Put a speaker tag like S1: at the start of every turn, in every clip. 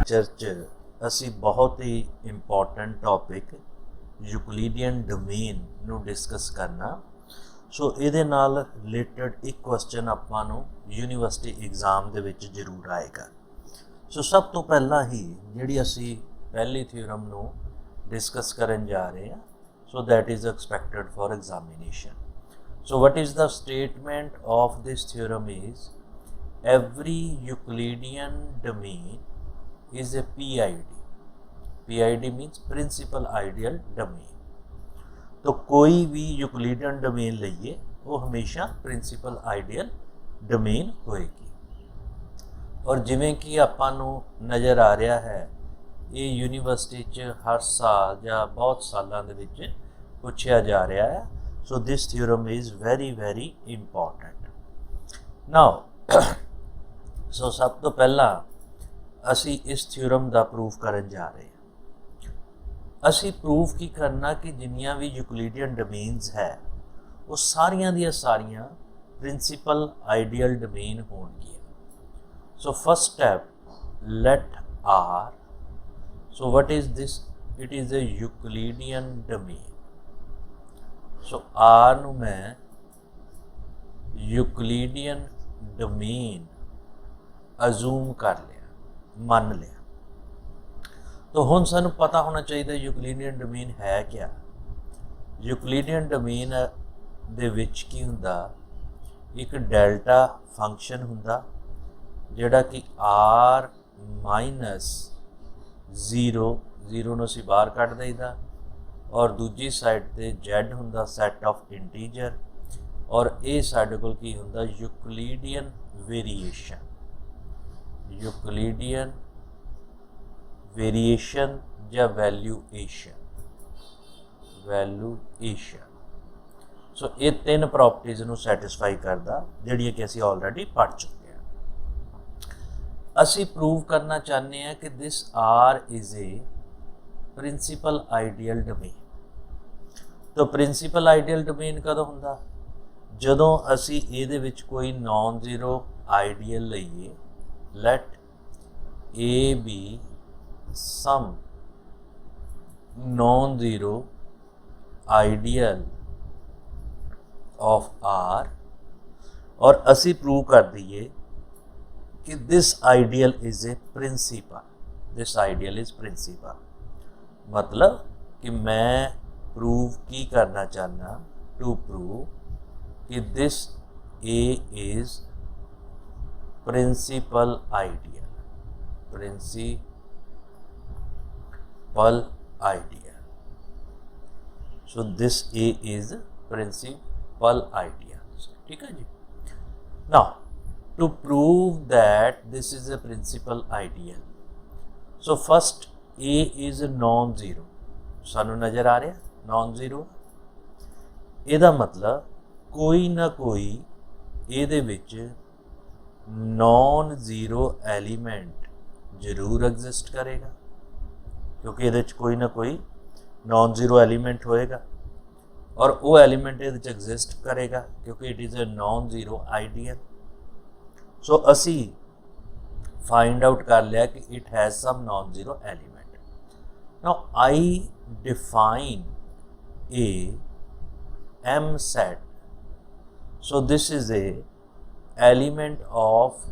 S1: Lecture 'ਚ ਅਸੀਂ ਬਹੁਤ ਹੀ ਇੰਪੋਰਟੈਂਟ ਟੌਪਿਕ ਯੂਕਲਿਡੀਅਨ ਡੋਮੇਨ ਨੂੰ ਡਿਸਕਸ ਕਰਨਾ। ਸੋ ਇਹਦੇ ਨਾਲ ਰਿਲੇਟਡ ਇੱਕ ਕੁਐਸਚਨ ਆਪਾਂ ਨੂੰ ਯੂਨੀਵਰਸਿਟੀ ਐਗਜ਼ਾਮ ਦੇ ਵਿੱਚ ਜ਼ਰੂਰ ਆਏਗਾ। ਸੋ ਸਭ ਤੋਂ ਪਹਿਲਾਂ ਹੀ ਜਿਹੜੀ ਅਸੀਂ ਪਹਿਲੀ ਥਿਊਰਮ ਨੂੰ ਡਿਸਕਸ ਕਰਨ ਜਾ ਰਹੇ ਹਾਂ, so that is expected for examination. So what is the statement of this theorem is every Euclidean domain is a PID. PID means principal ideal domain. तो कोई भी यूक्लिडियन डोमेन लइए वो हमेशा प्रिंसिपल आइडियल डोमेन होएगी। और जिमें कि आपां नूं नज़र आ रहा है ये यूनीवर्सिटी च हर साल या बहुत सालों दे विच पूछा जा रहा है। So this theorem is very important. Now so सब तो पहला असी इस थ्योरम का प्रूफ करन जा रहे हैं। असी प्रूफ की करना कि जिन्नियां भी यूक्लिडियन डोमेन्स है वो सारियां दियां सारियां प्रिंसिपल आइडियल डोमेन होणगियां। So first step, let R, so what is this? It is a Euclidean domain. So R नूं मैं यूक्लिडियन डोमेन अजूम कर लिया, मान लिया। तो हुण सानूं पता होना चाहिए यूक्लिडियन डोमेन है क्या। यूक्लिडियन डोमेन दे विच की हुंदा, एक डेल्टा फंक्शन हुंदा जिहड़ा कि आर माइनस जीरो नूं असीं बाहर कढ दईदा और दूजी साइड ते Z हुंदा सैट ऑफ इंटीजर और ये साडे कोल की हुंदा यूक्लिडियन वेरीएशन। यूक्लिडियन वेरीएशन या वैल्यूएशन। सो ये तीन प्रॉपर्टीज़ नूं सैटिस्फाई करदा जिहड़ियां कि असीं ऑलरेडी पढ़ चुके हैं। असीं प्रूव करना चाहते हैं कि this R is a principal ideal domain. तो प्रिंसिपल आइडियल डोमेन कदों हुंदा? जदों असी इहदे विच कोई नॉन जीरो आइडियल लईए, let A be some non zero ideal of R और असी प्रूव कर दईए कि this ideal is a principal. This ideal is principal मतलब कि मैं प्रूव की करना चाहना, टू प्रूव कि this A is principal ideal. So this A is principal ideal. ठीक है जी। Now to prove that this is a principal ideal, so first A is non zero. सानू नज़र आ रहा नॉन जीरो, ਇਹਦਾ मतलब कोई ना कोई ਇਹਦੇ ਵਿੱਚ नॉन जीरो एलीमेंट जरूर एग्जिस्ट करेगा, क्योंकि ਇਹਦੇ 'ਚ कोई ना कोई नॉन जीरो एलीमेंट होएगा और वो एलीमेंट ਇਹਦੇ 'ਚ एग्जिस्ट करेगा क्योंकि it is a non zero ideal. So असी फाइंड आउट कर लिया कि it has some non zero element. Now I define a M set. So this is a element of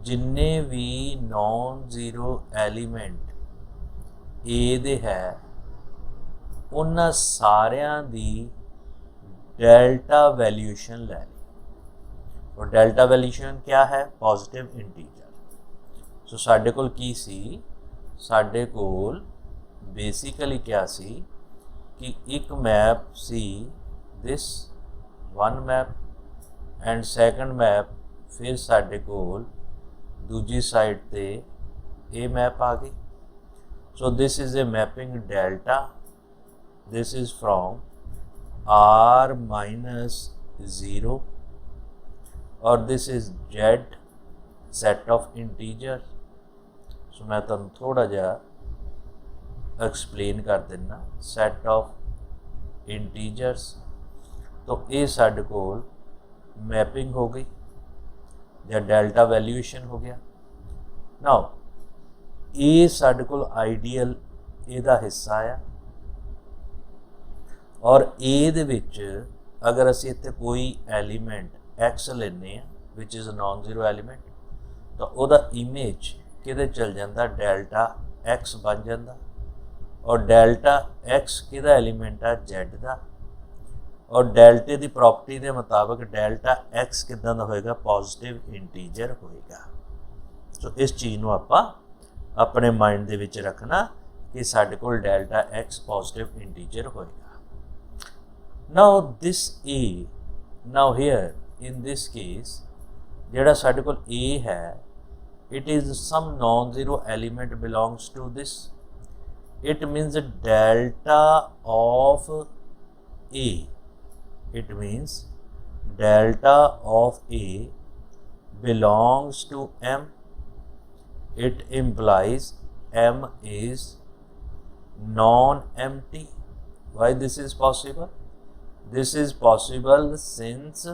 S1: जिन्ने भी नॉन जीरो एलिमेंट A दे है उन्हां सारियां दी delta valuation ले ली। और डेल्टा वैल्यूएशन क्या है? Positive integer. सो साडे कोल की सी? साडे कोल बेसिकली क्या सी कि एक map see this one map and second map फिर साडे कोल दूजी साइड ते ए मैप आ गई। So this is a mapping delta. This is from R minus zero और this is Z set of integer. So मैं तुहानूं थोड़ा जिहा एक्सप्लेन कर देना। सैट ऑफ इंटीजर्स, तो ये साडे कोल मैपिंग हो गई या डेल्टा वैल्यूएशन हो गया। नाउ ए साडे कोल आइडियल ਇਹਦਾ हिस्सा आ और ए ਦੇ ਵਿੱਚ अगर ਅਸੀਂ ਇੱਥੇ ਕੋਈ एलिमेंट एक्स ਲੈਂਦੇ ਆ which is non zero element तो ਉਹਦਾ इमेज ਕਿਹਦੇ चल ਜਾਂਦਾ डेल्टा एक्स बन ਜਾਂਦਾ और डेल्टा एक्स किहदा एलिमेंट आ जेड का और डेल्टे की प्रॉपर्टी के मुताबिक डेल्टा एक्स किदां दा होएगा पॉजिटिव इंटीजर होएगा। सो इस चीज़ को आप अपने माइंड दे विच रखना कि साडे कोल डेल्टा एक्स पॉजिटिव इंटीजर होएगा। Now this A now here in this case जिहड़ा साडे कोल ए है it is some non zero element belongs to this it means delta of A. It means delta of A belongs to M. It implies M is non-empty. Why this is possible? This is possible since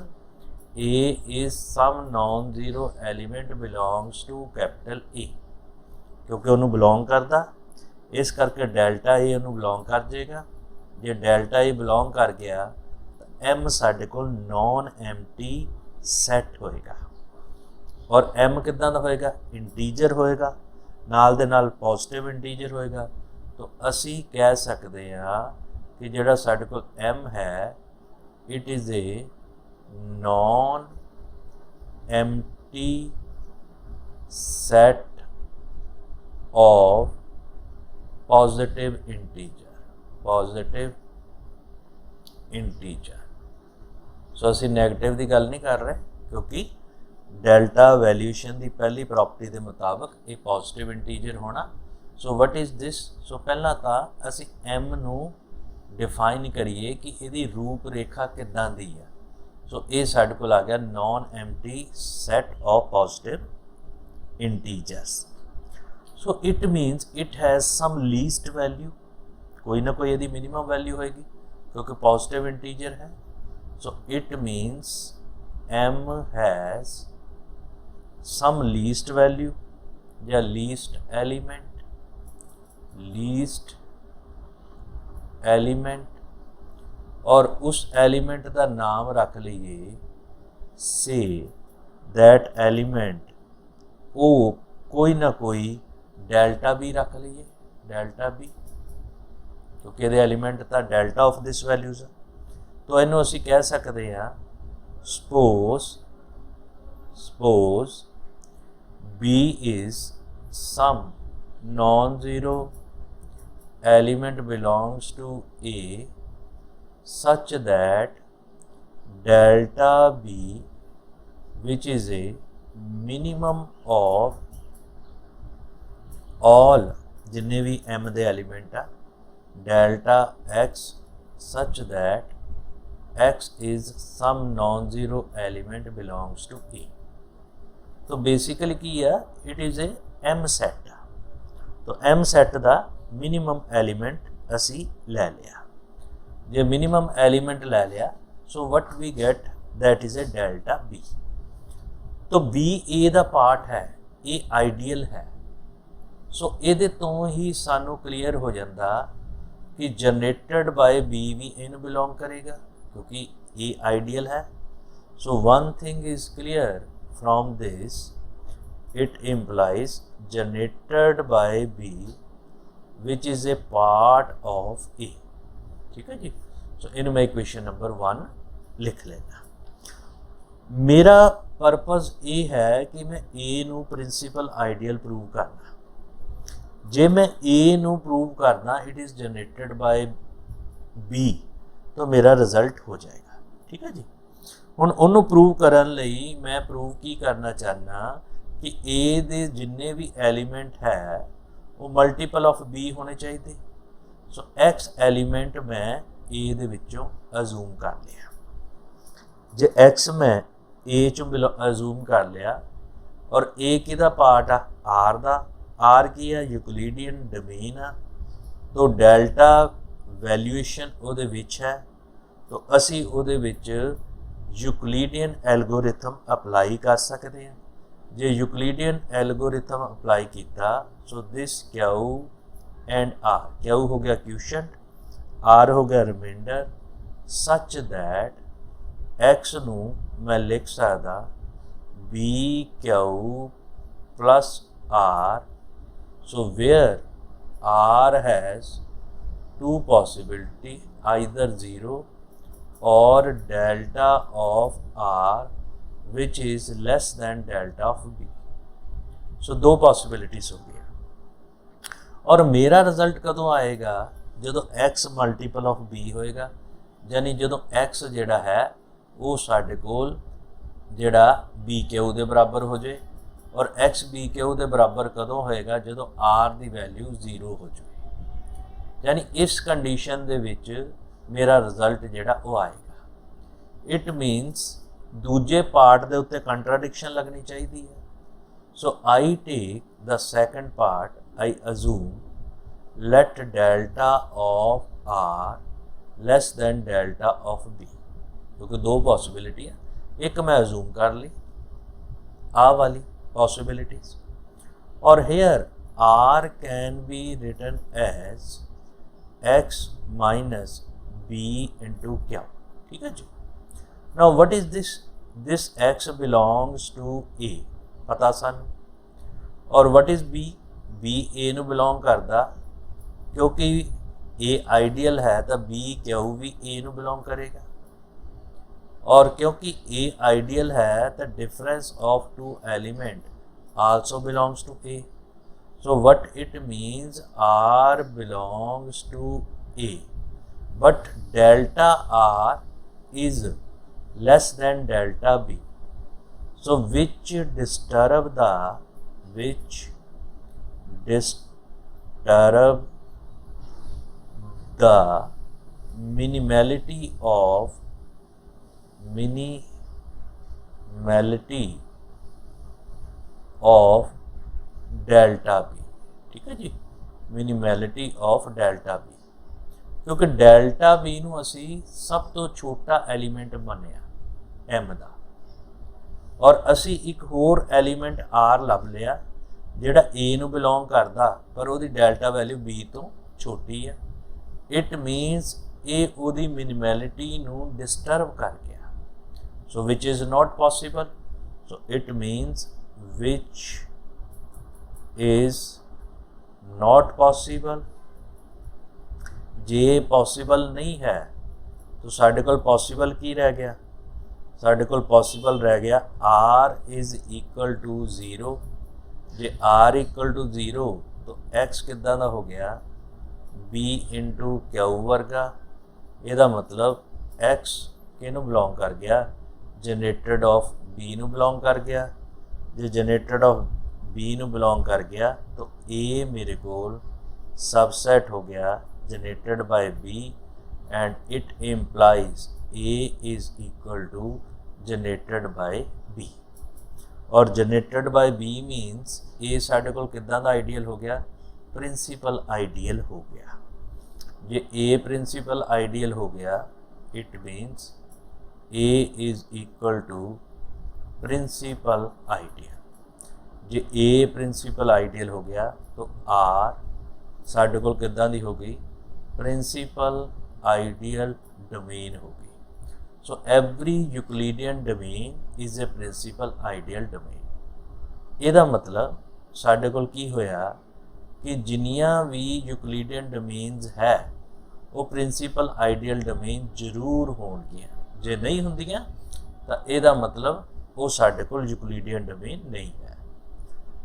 S1: A is some non-zero element belongs to capital A. क्योंकि उन्होंने belong करता इस करके delta A उन्होंने belong कर जाएगा। जो delta A belong कर गया तो एम साडे कोल नॉन एम्प्टी सैट होएगा और एम किदां दा होएगा इंटीजर होएगा नाल दे नाल पॉजिटिव इंटीजर होएगा। तो असी कह सकते हैं कि जिहड़ा साडे कोल एम है it is a non empty set of positive integer. So असी नैगेटिव की गल नहीं कर रहे क्योंकि डेल्टा वैल्यूएशन की पहली प्रॉपर्टी के मुताबिक ये पॉजिटिव इंटीजर होना। So what is this? So पहला तो असी एम नू डिफाइन करिए कि यदी रूप रेखा किदां दी है। सो ये साडे कोल आ गया non empty set of positive integers. So it means it has some least value, कोई ना कोई यदि मिनिमम वैल्यू होएगी क्योंकि पॉजिटिव इंटीजर है। So it means M has some least value या लीस्ट एलिमेंट और उस एलिमेंट का नाम रख लीए से दैट एलिमेंट वो कोई ना कोई डेल्टा बी रख लीए डेल्टा बी क्योंकि ये एलिमेंट तो डेल्टा ऑफ दिस वैल्यूज़ है। तो इनू असी कह सकते हैं suppose B is some non zero element belongs to A such that delta B which is a minimum of all जिन्ने भी एम दे एलिमेंट आ delta x such that x is some non zero element belongs to A. तो basically की है it is a M set. तो M set का minimum element असी लै लिया। जे मिनिमम एलिमेंट लै लिया so what we get that is A delta B. तो बी ए का पार्ट है ये आइडियल है। सो ये तो ही सानू क्लीयर हो जाता कि जनरेटेड बाय बी भी इन बिलोंग करेगा क्योंकि ये आइडियल है। So one thing is clear from this it implies generated by B which is a part of A. ठीक है जी। सो इन मैं इक्वेशन नंबर 1 लिख लेना। मेरा परपज़ ये है कि मैं ए नू प्रिंसीपल आइडियल प्रूव करना। जे मैं ए नू प्रूव करना it is generated by B तो मेरा रिजल्ट हो जाएगा। ठीक है जी। हुण उन्होंने प्रूव करन लई मैं प्रूव की करना चाहना कि ए दे जिन्ने भी एलिमेंट है वो मल्टीपल ऑफ बी होने चाहिए। सो एक्स एलिमेंट मैं ए दे विचों अजूम कर लिया। जे एक्स मैं ए चों अजूम कर लिया और ए किहदा पार्ट आ आर दा। आर की है यूक्लिडियन डोमेन आ। तो डेल्टा वैल्यूएशन उहदे विच है तो असी उहदे विच यूक्लिडियन एल्गोरिथम अपलाई कर सकते हैं जे यूक्लिडियन एल्गोरिथम अप्लाई किया, so this Q and R, Q हो गया क्वेश्चन, आर हो गया रिमाइंडर, सच दैट एक्स नू मैं लिख सकदा B Q plus R, so where R has two possibility, either 0 or delta of r which is less than delta of b. so दो possibilities हो गया। और मेरा रिजल्ट कदों आएगा जो x मल्टीपल ऑफ b होएगा, यानी जो x जिहड़ा है वो साडे कोल जिहड़ा बी क्यू दे बराबर हो जाए, और x बी क्यू दे बराबर कदों होएगा जो r की वैल्यू 0 हो जाए, यानी इस कंडीशन दे विच मेरा रिजल्ट जिहड़ा वो आएगा। इट मीनस दूजे पार्ट दे उत्ते कंट्राडिक्शन लगनी चाहिए है। So I take the second part, I assume let delta of are less than delta of B, क्योंकि दो पॉसिबिलिटी है, एक मैं अजूम कर ली आ वाली पॉसिबिलिटीज, और here R can be written as x minus b into क्या, ठीक है जी। Now what is this x belongs to a, पता सानू, और what is b, b a नू बिलोंग करदा, क्योंकि a आइडियल है तो b क्यू भी a नू बिलोंग करेगा, और क्योंकि a आइडियल है तो difference of two element also belongs to a. So what it means, R belongs to A, but delta R is less than delta B. So which disturb the minimality of delta B, ठीक है जी, minimality of delta B, क्योंकि delta B नू असी सब तो छोटा element मनिया M का, और असी एक होर एलीमेंट आर लभ लिया जिहड़ा ए नू बिलोंग करदा, पर उहदी डेल्टा वैल्यू बी तो छोटी है। इट मीनस ये उहदी मिनिमैलिटी नू डिस्टर्ब कर गया, so which is not possible, so it means which is not possible। जे पॉसिबल नहीं है तो साढ़े कोल पॉसिबल की रह गया, साढ़े कोल पॉसिबल रह गया r इज़ इक्वल टू 0। जे r इक्वल टू 0 तो x किद्दां दा हो गया b इंटू क्यू वर्गा, ਇਹਦਾ मतलब x किनू बिलोंग कर गया, जनरेटेड ऑफ b नू बिलोंग कर गया। जे जनरेटेड ऑफ बी नू बिलोंग कर गया तो ए मेरे कोल सबसैट हो गया generated by B, and it implies A is equal to generated by B, और generated by B means A साढ़े कोल किद्दां दा आइडियल हो गया, प्रिंसीपल आइडियल हो गया। जे ए प्रिंसीपल आइडियल हो गया, it means A is equal to principal ideal. जे ए प्रिंसीपल आइडियल हो गया तो आर साढ़े कोल किद्दां दी हो गई, प्रिंसीपल आइडियल डोमेन हो गई। सो every Euclidean domain is a principal ideal domain. ਇਹਦਾ मतलब साढ़े कोल की होया कि जिन्नियां भी यूक्लिडियन डोमेन्स है वो प्रिंसीपल आइडियल डोमेन जरूर होणगियां, जे नहीं हुंदियां तो ਇਹਦਾ मतलब वो साढ़े कोल यूक्लिडियन डोमेन नहीं है।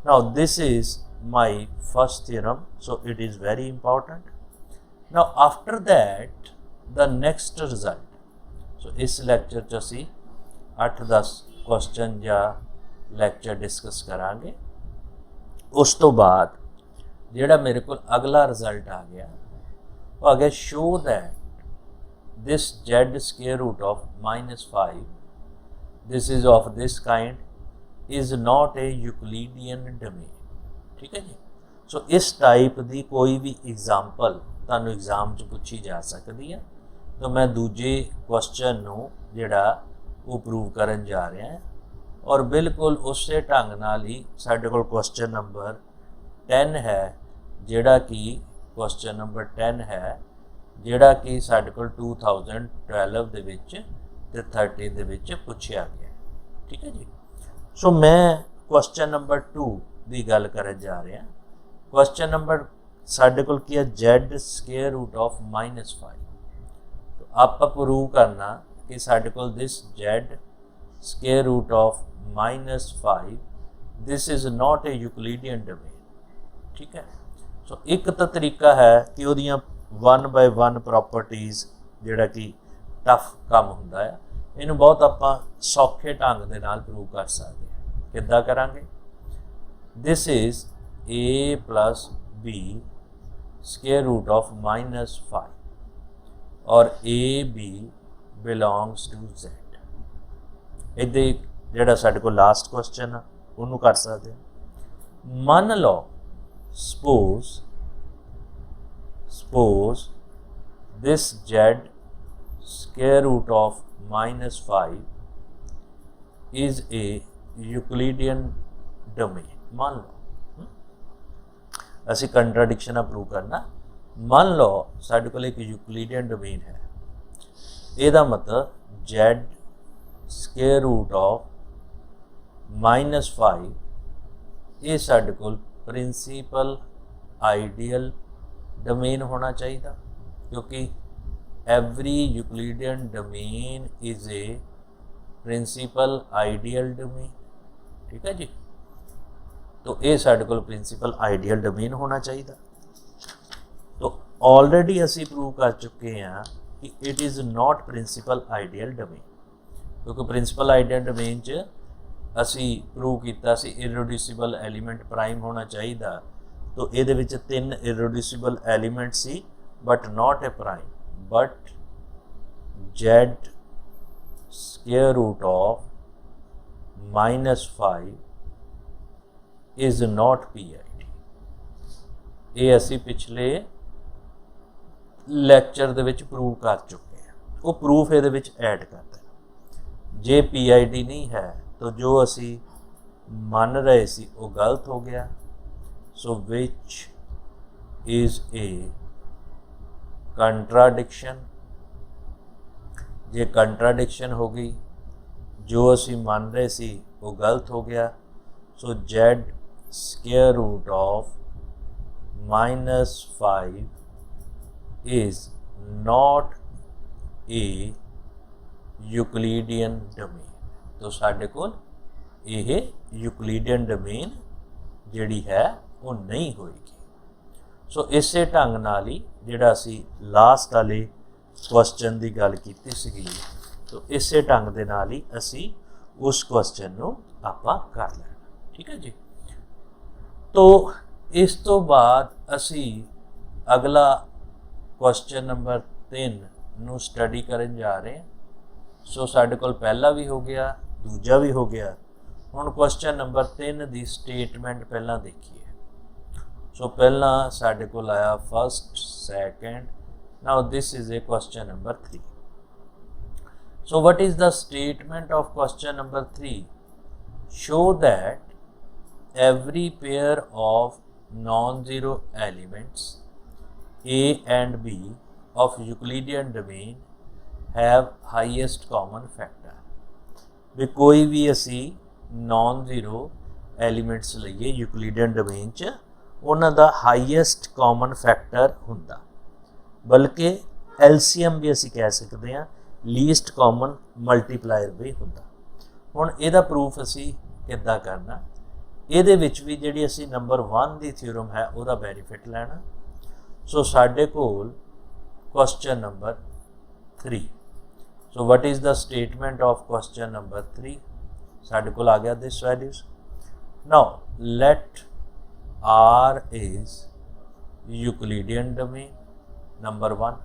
S1: Now this is my first theorem, so it is very important. Now after that the next result, so इस lecture च असी 8-10 क्वेश्चन या लेक्चर डिस्कस करांगे। उस तो बाद जिहड़ा मेरे को अगला रिजल्ट आ गया वो आ गया, show that this z square root of -5 this is of this kind is not a Euclidean domain, ठीक है जी। सो इस टाइप की कोई भी एग्जाम्पल तुहानूं एग्जाम च पूछी जा सकती है, तो मैं दूजे क्वेश्चन नूं जिहड़ा वो प्रूव करन जा रहा है। और बिल्कुल उस ढंग नाल ही साडे कोल क्वेश्चन नंबर 10 है, जिहड़ा कि क्वेश्चन नंबर 10 है जिहड़ा कि साडे कोल 2012 दे विच ते 13 दे विच पुछया गया। ठीक है जी। सो मैं क्वेश्चन नंबर 2 की गल करन जा रहा। क्वेश्चन नंबर साडे कोल की है जेड स्केयर रूट ऑफ -5। तो आप प्रूव करना कि साडे कोल this Z square root of -5 this is not a Euclidean domain. ठीक है। सो एक तो तरीका है कि उहदियां 1/1 प्रॉपर्टीज़ जिहड़ा कि टफ काम हुंदा है, इनू बहुत आपां सौखे ढंग दे नाल प्रूव कर सकते हैं। किद्दां करांगे? This is a plus b square root of -5 और a b belongs to z। इधे जिहड़ा साडे कोल लास्ट क्वेश्चन है उन्होंने कर सकते हैं। मान लो suppose this z square root of -5 is a Euclidean domain। मान लो असी कंट्राडिक्शन प्रूव करना। मान लो साडे कोल एक यूक्लिडियन डोमेन है, ਇਹਦਾ मतलब z स्केयर रूट ऑफ -5 ये साडे कोल प्रिंसीपल आइडियल डोमेन होना चाहिए, क्योंकि every Euclidean domain is a principal ideal domain. ठीक है जी। तो ये साडे कोल प्रिंसीपल आइडियल डोमेन होना चाहिए। तो ऑलरेडी असी प्रूव कर चुके हैं कि it is not principal ideal domain, क्योंकि प्रिंसीपल आइडियल डोमेन च असी प्रूव किया इररोड्यूसिबल एलीमेंट प्राइम होना चाहिए। तो ये 3 irreducible element C but not a prime, but Z square root of -5 is not PID। ये असी पिछले लैक्चर दे विच प्रूव कर चुके हैं। वो प्रूफ ये ऐड करते हैं। जे PID नहीं है तो जो असी मान रहे सी वो गलत हो गया। So which is a contradiction. जे कंट्राडिक्शन हो गई, जो असी मान रहे सी वो गलत हो गया। So Z square root of -5 is not a Euclidean domain. तो साडे कोल ये यूक्लिडियन डोमेन जिहड़ी है वो नहीं होएगी। सो इस ढंग नाल ही जिहड़ा असी लास्ट वाले क्वेश्चन की गल कीती सीगी, तो इस ढंग दे नाल ही असी उस क्वेश्चन नूं आपां कर लेना। ठीक है जी। तो इस तो बाद असी अगला क्वेश्चन नंबर 3 नूं स्टडी करन जा रहे हैं। सो साडे कोल पहला भी हो गया, दूजा भी हो गया। हुण क्वेश्चन नंबर 3 की स्टेटमेंट पहला देखिए। सो पहला साडे कोल आया first, second. Now this is A question number 3। So what is the statement of question number 3? Show that every pair of non-zero elements A and B of Euclidean domain have highest common factor। भी कोई भी असी non zero elements लईए Euclidean domain च, उन्हां दा highest common factor हुंदा, बल्कि LCM भी असी कह सकते हैं, लीस्ट कॉमन मल्टीप्लायर भी हुंदा। हुण इहदा प्रूफ असी किद्दां करना? इहदे विच भी जिहड़ी असी नंबर 1 दी थ्योरम है उहदा बेनीफिट लैना। सो साडे कोल question number 3। So what is the statement of question number 3? साडे कोल आ गया this values. Now let R is Euclidean domain number 1।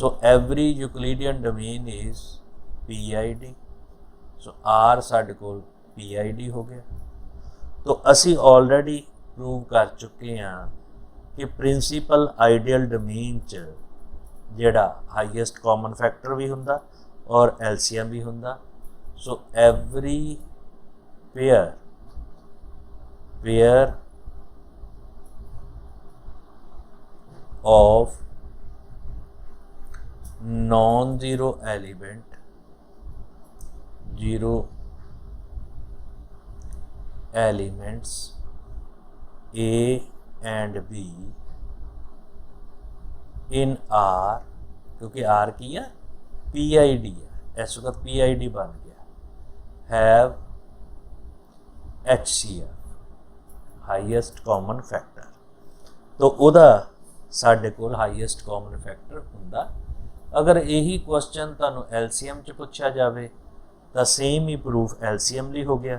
S1: So every Euclidean domain is PID। So R साडे कोल PID हो गया। तो असी ऑलरेडी प्रूव कर चुके हैं कि प्रिंसीपल आइडियल डोमेन च जिहड़ा हाईएस्ट कॉमन फैक्टर भी हुंदा और LCM भी हुंदा। So every pair of non-zero element, zero elements A and B in R, क्योंकि R की है PID है, इस वक्त PID बन गया, have HCF highest common factor. तो ਉਹਦਾ ਸਾਡੇ ਕੋਲ ਹਾਈਐਸਟ ਕਾਮਨ ਫੈਕਟਰ ਹੁੰਦਾ। अगर यही क्वेश्चन ਤੁਹਾਨੂੰ LCM 'ਚ ਪੁੱਛਿਆ ਜਾਵੇ ਤਾਂ सेम ही प्रूफ LCM ਲਈ हो गया,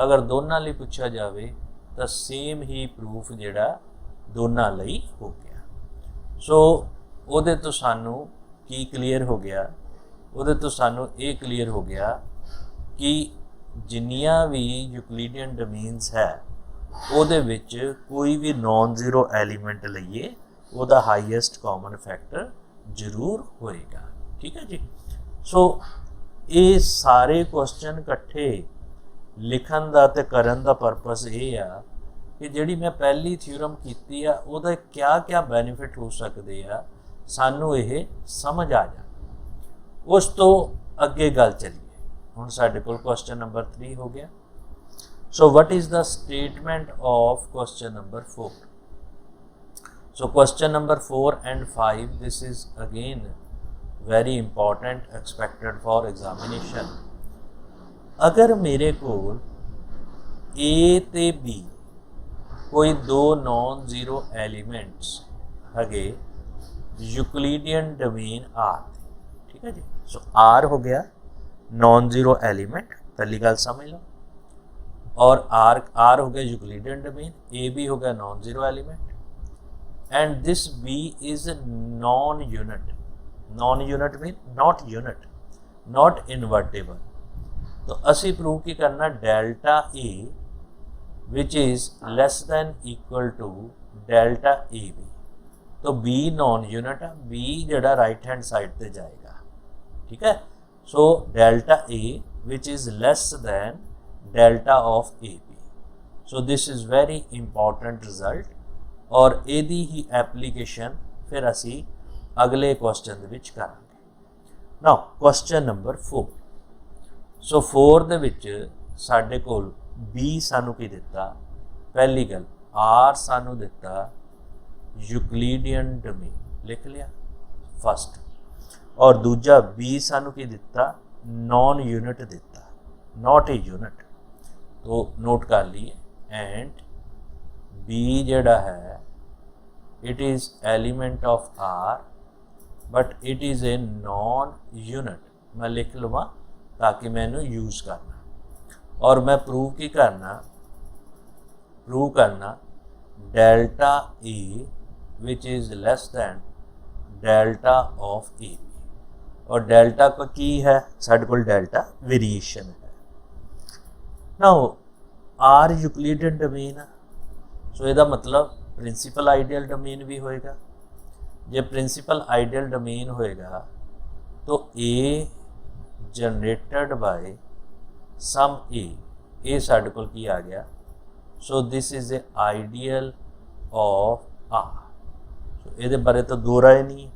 S1: अगर ਦੋਨਾਂ ਲਈ ਪੁੱਛਿਆ ਜਾਵੇ ਤਾਂ सेम ही प्रूफ ਜਿਹੜਾ ਦੋਨਾਂ ਲਈ हो गया। सो ਉਹਦੇ ਤੋਂ ਸਾਨੂੰ ਕੀ ਕਲੀਅਰ ਹੋ ਗਿਆ, ਉਹਦੇ ਤੋਂ ਸਾਨੂੰ ਇਹ ਕਲੀਅਰ ਹੋ ਗਿਆ ਕਿ ਜਿੰਨੀਆਂ ਵੀ ਯੂਕਲੀਡੀਅਨ ਡੋਮੇਨਸ ਹੈ ਉਹਦੇ ਵਿੱਚ ਕੋਈ ਵੀ ਨॉन ਜ਼ੀਰੋ ਐਲੀਮੈਂਟ ਲਈਏ ਉਹਦਾ ਹਾਈਐਸਟ ਕਾਮਨ ਫੈਕਟਰ ਜ਼ਰੂਰ ਹੋਏਗਾ। ਠੀਕ ਹੈ ਜੀ। ਸੋ ਇਹ ਸਾਰੇ ਕੁਐਸਚਨ ਇਕੱਠੇ ਲਿਖਣ ਦਾ ਤੇ ਕਰਨ ਦਾ ਪਰਪਸ ਇਹ ਆ ਕਿ ਜਿਹੜੀ ਮੈਂ ਪਹਿਲੀ ਥਿਊਰਮ ਕੀਤੀ ਆ ਉਹਦਾ ਕਿਆ ਬੈਨੀਫਿਟ ਹੋ ਸਕਦੇ ਆ ਸਾਨੂੰ ਇਹ ਸਮਝ ਆ ਜਾ। ਉਸ ਤੋਂ ਅੱਗੇ ਗੱਲ ਚੱਲੀਏ। ਹੁਣ ਸਾਡੇ ਕੋਲ ਕੁਐਸਚਨ ਨੰਬਰ 3 ਹੋ ਗਿਆ। So what is the statement of question number 4? So question number 4 and 5, this is again very important, expected for examination. अगर मेरे कोल A ते B कोई दो नॉन जीरो एलिमेंट्स है यूक्लिडियन डोमेन R, ठीक है जी। सो R हो गया नॉन जीरो एलिमेंट, पहली गल समझ लो, और R हो गया यूक्लिडियन डोमेन, A भी हो गया non zero element, and this B is non unit. Non unit mean not unit, not invertible. तो असी प्रूव की करना delta A which is less than equal to delta AB। तो B नॉन यूनिट है, B जड़ा right hand side पे जाएगा, ठीक है। So delta A which is less than delta of AB। So this is very important result, और ਇਹਦੀ ही application फिर असी अगले क्वेश्चन ਦੇ ਵਿੱਚ ਕਰਾਂਗੇ। Now question number 4। सो 4 ਦੇ ਵਿੱਚ ਸਾਡੇ ਕੋਲ B ਸਾਨੂੰ ਕੀ ਦਿੱਤਾ, ਪਹਿਲੀ ਗੱਲ R ਸਾਨੂੰ ਦਿੱਤਾ यूक्लिडियन डोमेन, लिख लिया फर्स्ट, और दूजा B ਸਾਨੂੰ ਕੀ ਦਿੱਤਾ नॉन यूनिट ਦਿੱਤਾ, नॉट ए यूनिट, तो नोट कर लिए। एंड B जड़ा है it is element of R but it is a non unit. मैं लिख लवा ताकि मैंने यूज़ करना, और मैं प्रूव की करना, प्रूव करना delta A which is less than delta of AB। और डेल्टा को की है साढ़े कोल डेल्टा वेरिएशन है। नाउ R यूक्लिडियन डोमेन है, सो ਇਹਦਾ मतलब प्रिंसीपल आइडियल डोमेन भी होएगा। जे प्रिंसीपल आइडियल डोमेन होएगा तो A generated by some A साढ़े कोल की आ गया। So this is a ideal of R। सो ਇਹਦੇ बारे तो दो राय नहीं है,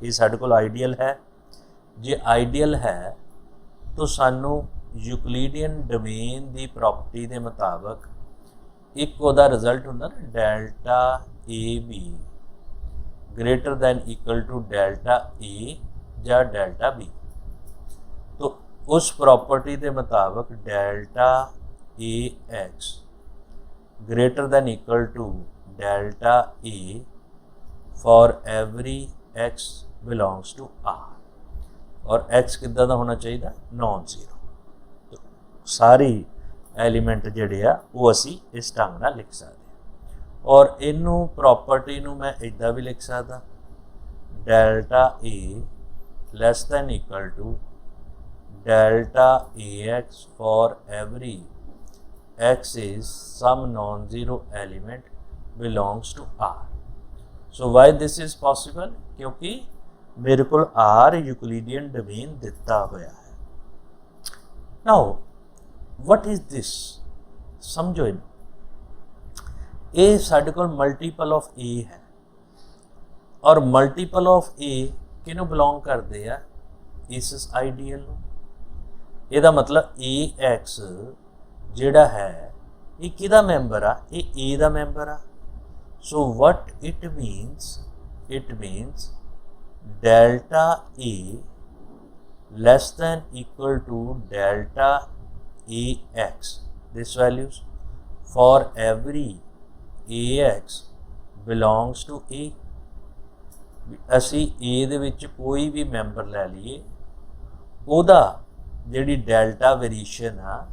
S1: ये साढ़े कोल आइडियल है। जे आइडियल है तो सानू यूक्लिडियन डोमेन की प्रॉपर्टी के मुताबिक एक उहदा रिजल्ट हुंदा ना delta AB greater than equal to delta A या डेल्टा B। तो उस प्रॉपर्टी के मुताबिक delta AX greater than equal to delta A for every X belongs to R, और X किदा दा होना चाहिए नॉन जीरो। तो सारी एलीमेंट जिहड़े आ वो असी इस ढंग नाल लिख सकते, और इनू प्रॉपर्टी नू मैं इदा भी लिख सकता delta A less than equal to delta AX for every X is some non zero element belongs to R। So why this is possible, क्योंकि मेरे को R यूक्लिडियन डोमेन दिता हुआ है। नाउ वट इज दिस, समझो इन, ये साडे कोल multiple of ए है और मल्टीपल ऑफ ए किनू बिलोंग करते हैं, इस आइडियल नू। ਇਹਦਾ मतलब ए एक्स ਜਿਹੜਾ है ये किहदा मैंबर आ, ये ए ਦਾ मैंबर आ। So what it means delta a less than equal to delta ax, this values for every ax belongs to a। ਅਸੀਂ a ਦੇ ਵਿੱਚ ਕੋਈ ਵੀ ਮੈਂਬਰ ਲੈ ਲਈਏ, ਉਹਦਾ ਜਿਹੜੀ ਡੈਲਟਾ ਵੇਰੀਏਸ਼ਨ ਆ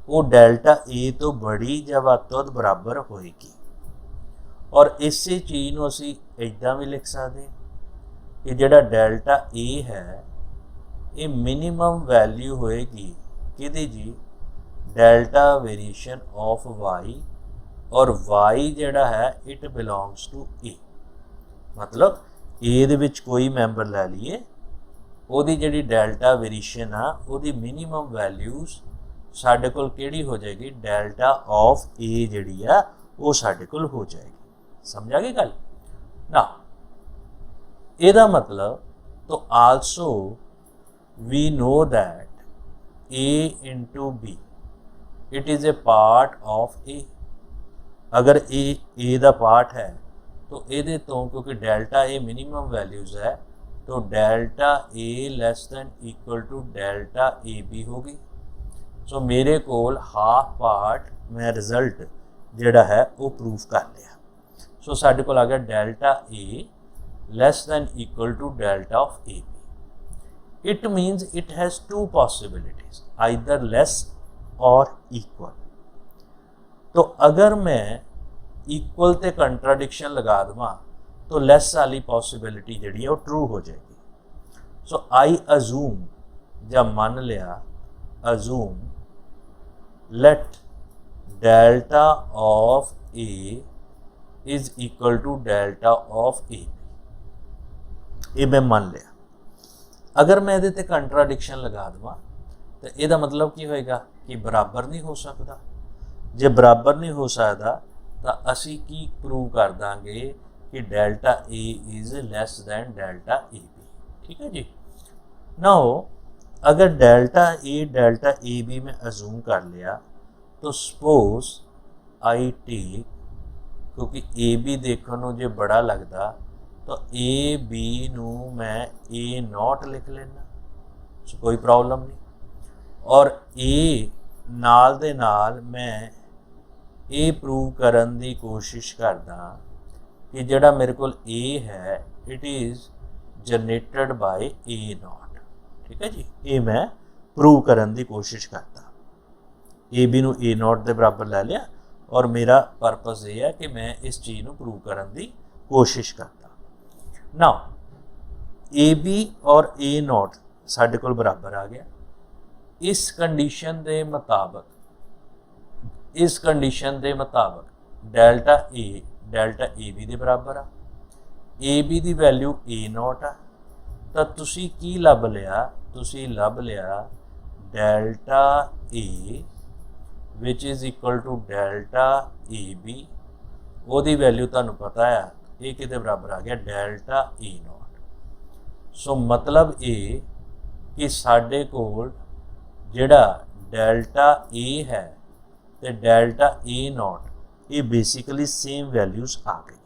S1: ਉਹ ਡੈਲਟਾ a ਤੋਂ ਬੜੀ ਜਾਂ ਵੱਧ ਤੋਂ ਬਰਾਬਰ ਹੋਏਗੀ। ਔਰ ਇਸੇ ਚੀਜ਼ ਨੂੰ ਅਸੀਂ ਇੱਦਾਂ ਵੀ ਲਿਖ ਸਕਦੇ ਕਿ ਜਿਹੜਾ ਡੈਲਟਾ a ਹੈ ये मिनिमम वैल्यू होएगी किहदी जी, डेल्टा वेरिएशन ऑफ वाई, और वाई जिहड़ा है इट बिलोंग्स टू ए। मतलब ए दे विच कोई मैंबर लै लीए, ओहदी जिहड़ी डेल्टा वेरिएशन आ ओहदी मिनिमम वैल्यूज साडे कोल किहड़ी हो जाएगी, डेल्टा ऑफ ए जिहड़ी आ वो साडे कोल हो जाएगी। समझ आ गई गल ना। इहदा मतलब तो also we know that a into b it is a part of a। अगर a ਦਾ पार्ट है तो ਇਹਦੇ ਤੋਂ क्योंकि डेल्टा a मिनिमम वैल्यूज है तो delta a less than equal to delta A B होगी। सो मेरे कोल हाफ पार्ट मैं रिजल्ट ਜਿਹੜਾ है वो प्रूफ कर लिया। सो साडे कोल आ गया delta a less than equal to delta of A B. It means it has two possibilities, either less or equal। तो अगर मैं इक्वल ते कंट्राडिक्शन लगा देवां तो लेस वाली पॉसिबिलिटी जिहड़ी है वो ट्रू हो जाएगी। सो आई अजूम, जब मान लिया, assume let delta of a is equal to delta of A B, ये मैं मान लिया। अगर मैं ये कंट्राडिक्शन लगा देवां तो यदा मतलब की होएगा कि बराबर नहीं हो सकता। जे बराबर नहीं हो सकता तो असी की प्रूव कर देंगे कि delta A is less than delta A B. ठीक है जी। नाउ अगर डेल्टा ए बी में अजूम कर लिया तो सपोज आई टेक, क्योंकि ए बी देखने को जो बड़ा लगता तो ए बी नू मैं ए नॉट लिख लेना, सो कोई प्रॉब्लम नहीं। और ए नाल दे नाल मैं ये प्रूव करन दी कोशिश करदा कि जिहड़ा मेरे कोल ए है it is generated by A not. ठीक है जी, ये मैं प्रूव करन दी कोशिश करता। ए बी नू ए नॉट दे बराबर लै लिया और मेरा परपस ये है कि मैं इस चीज़ नू प्रूव करन दी कोशिश करता। नाउ ए बी और ए नॉट साडे कोल बराबर आ गया। इस कंडीशन दे मुताबक डेल्टा ए बी दे बराबर आ, ए बी दी वैल्यू ए नॉट आ, तो तुसी की लभ लिया, तुसी लभ लिया delta A which is equal to delta A b, ओहदी वैल्यू तुहानू पता है ये किहदे बराबर आ गया, डेल्टा ए नॉट। सो मतलब ये कि साडे कोल जिहड़ा डेल्टा ए है तो डेल्टा ए नॉट ये बेसिकली सेम वैल्यूज़ आ गई।